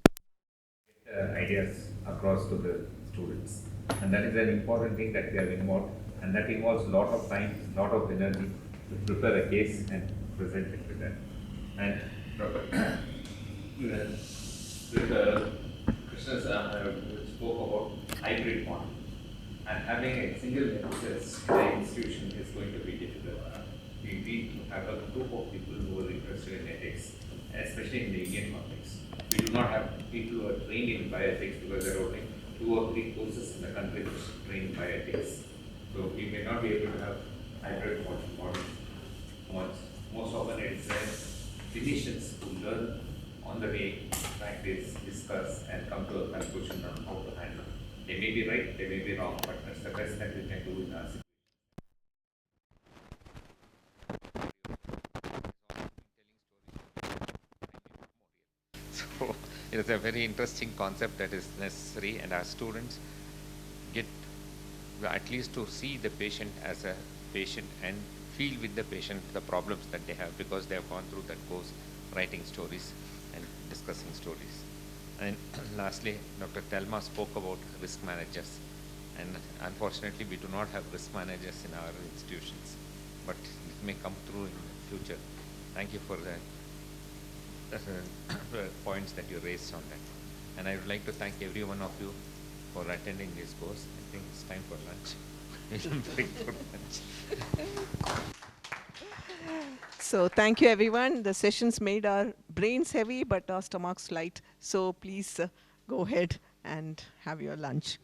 ideas across to the students, and that is an important thing that we have involved, and that involves a lot of time, a lot of energy to prepare a case and present it to them. And Dr. Krishna's spoke about hybrid model, and having a single emphasis in the institution is going to be difficult. We need to have a group of people who are interested in ethics, especially in the Indian context. We do not have people who are trained in bioethics, because there are only 2 or 3 courses in the country which train in bioethics. So we may not be able to have hybrid models. Most often it's physicians who learn on the way, practice, discuss, and come to a conclusion on how to handle. They may be right, they may be wrong, but that's the best that we can do in our situation. So it is a very interesting concept that is necessary, and our students get at least to see the patient as a patient and feel with the patient the problems that they have, because they have gone through that course, writing stories and discussing stories. And lastly, Dr. Telma spoke about risk managers, and unfortunately we do not have risk managers in our institutions, but it may come through in the future. Thank you for the points that you raised on that. And I would like to thank every one of you for attending this course. I think it's time for lunch. We'll break for lunch. So thank you, everyone. The sessions made our brains heavy, but our stomachs light. So please go ahead and have your lunch.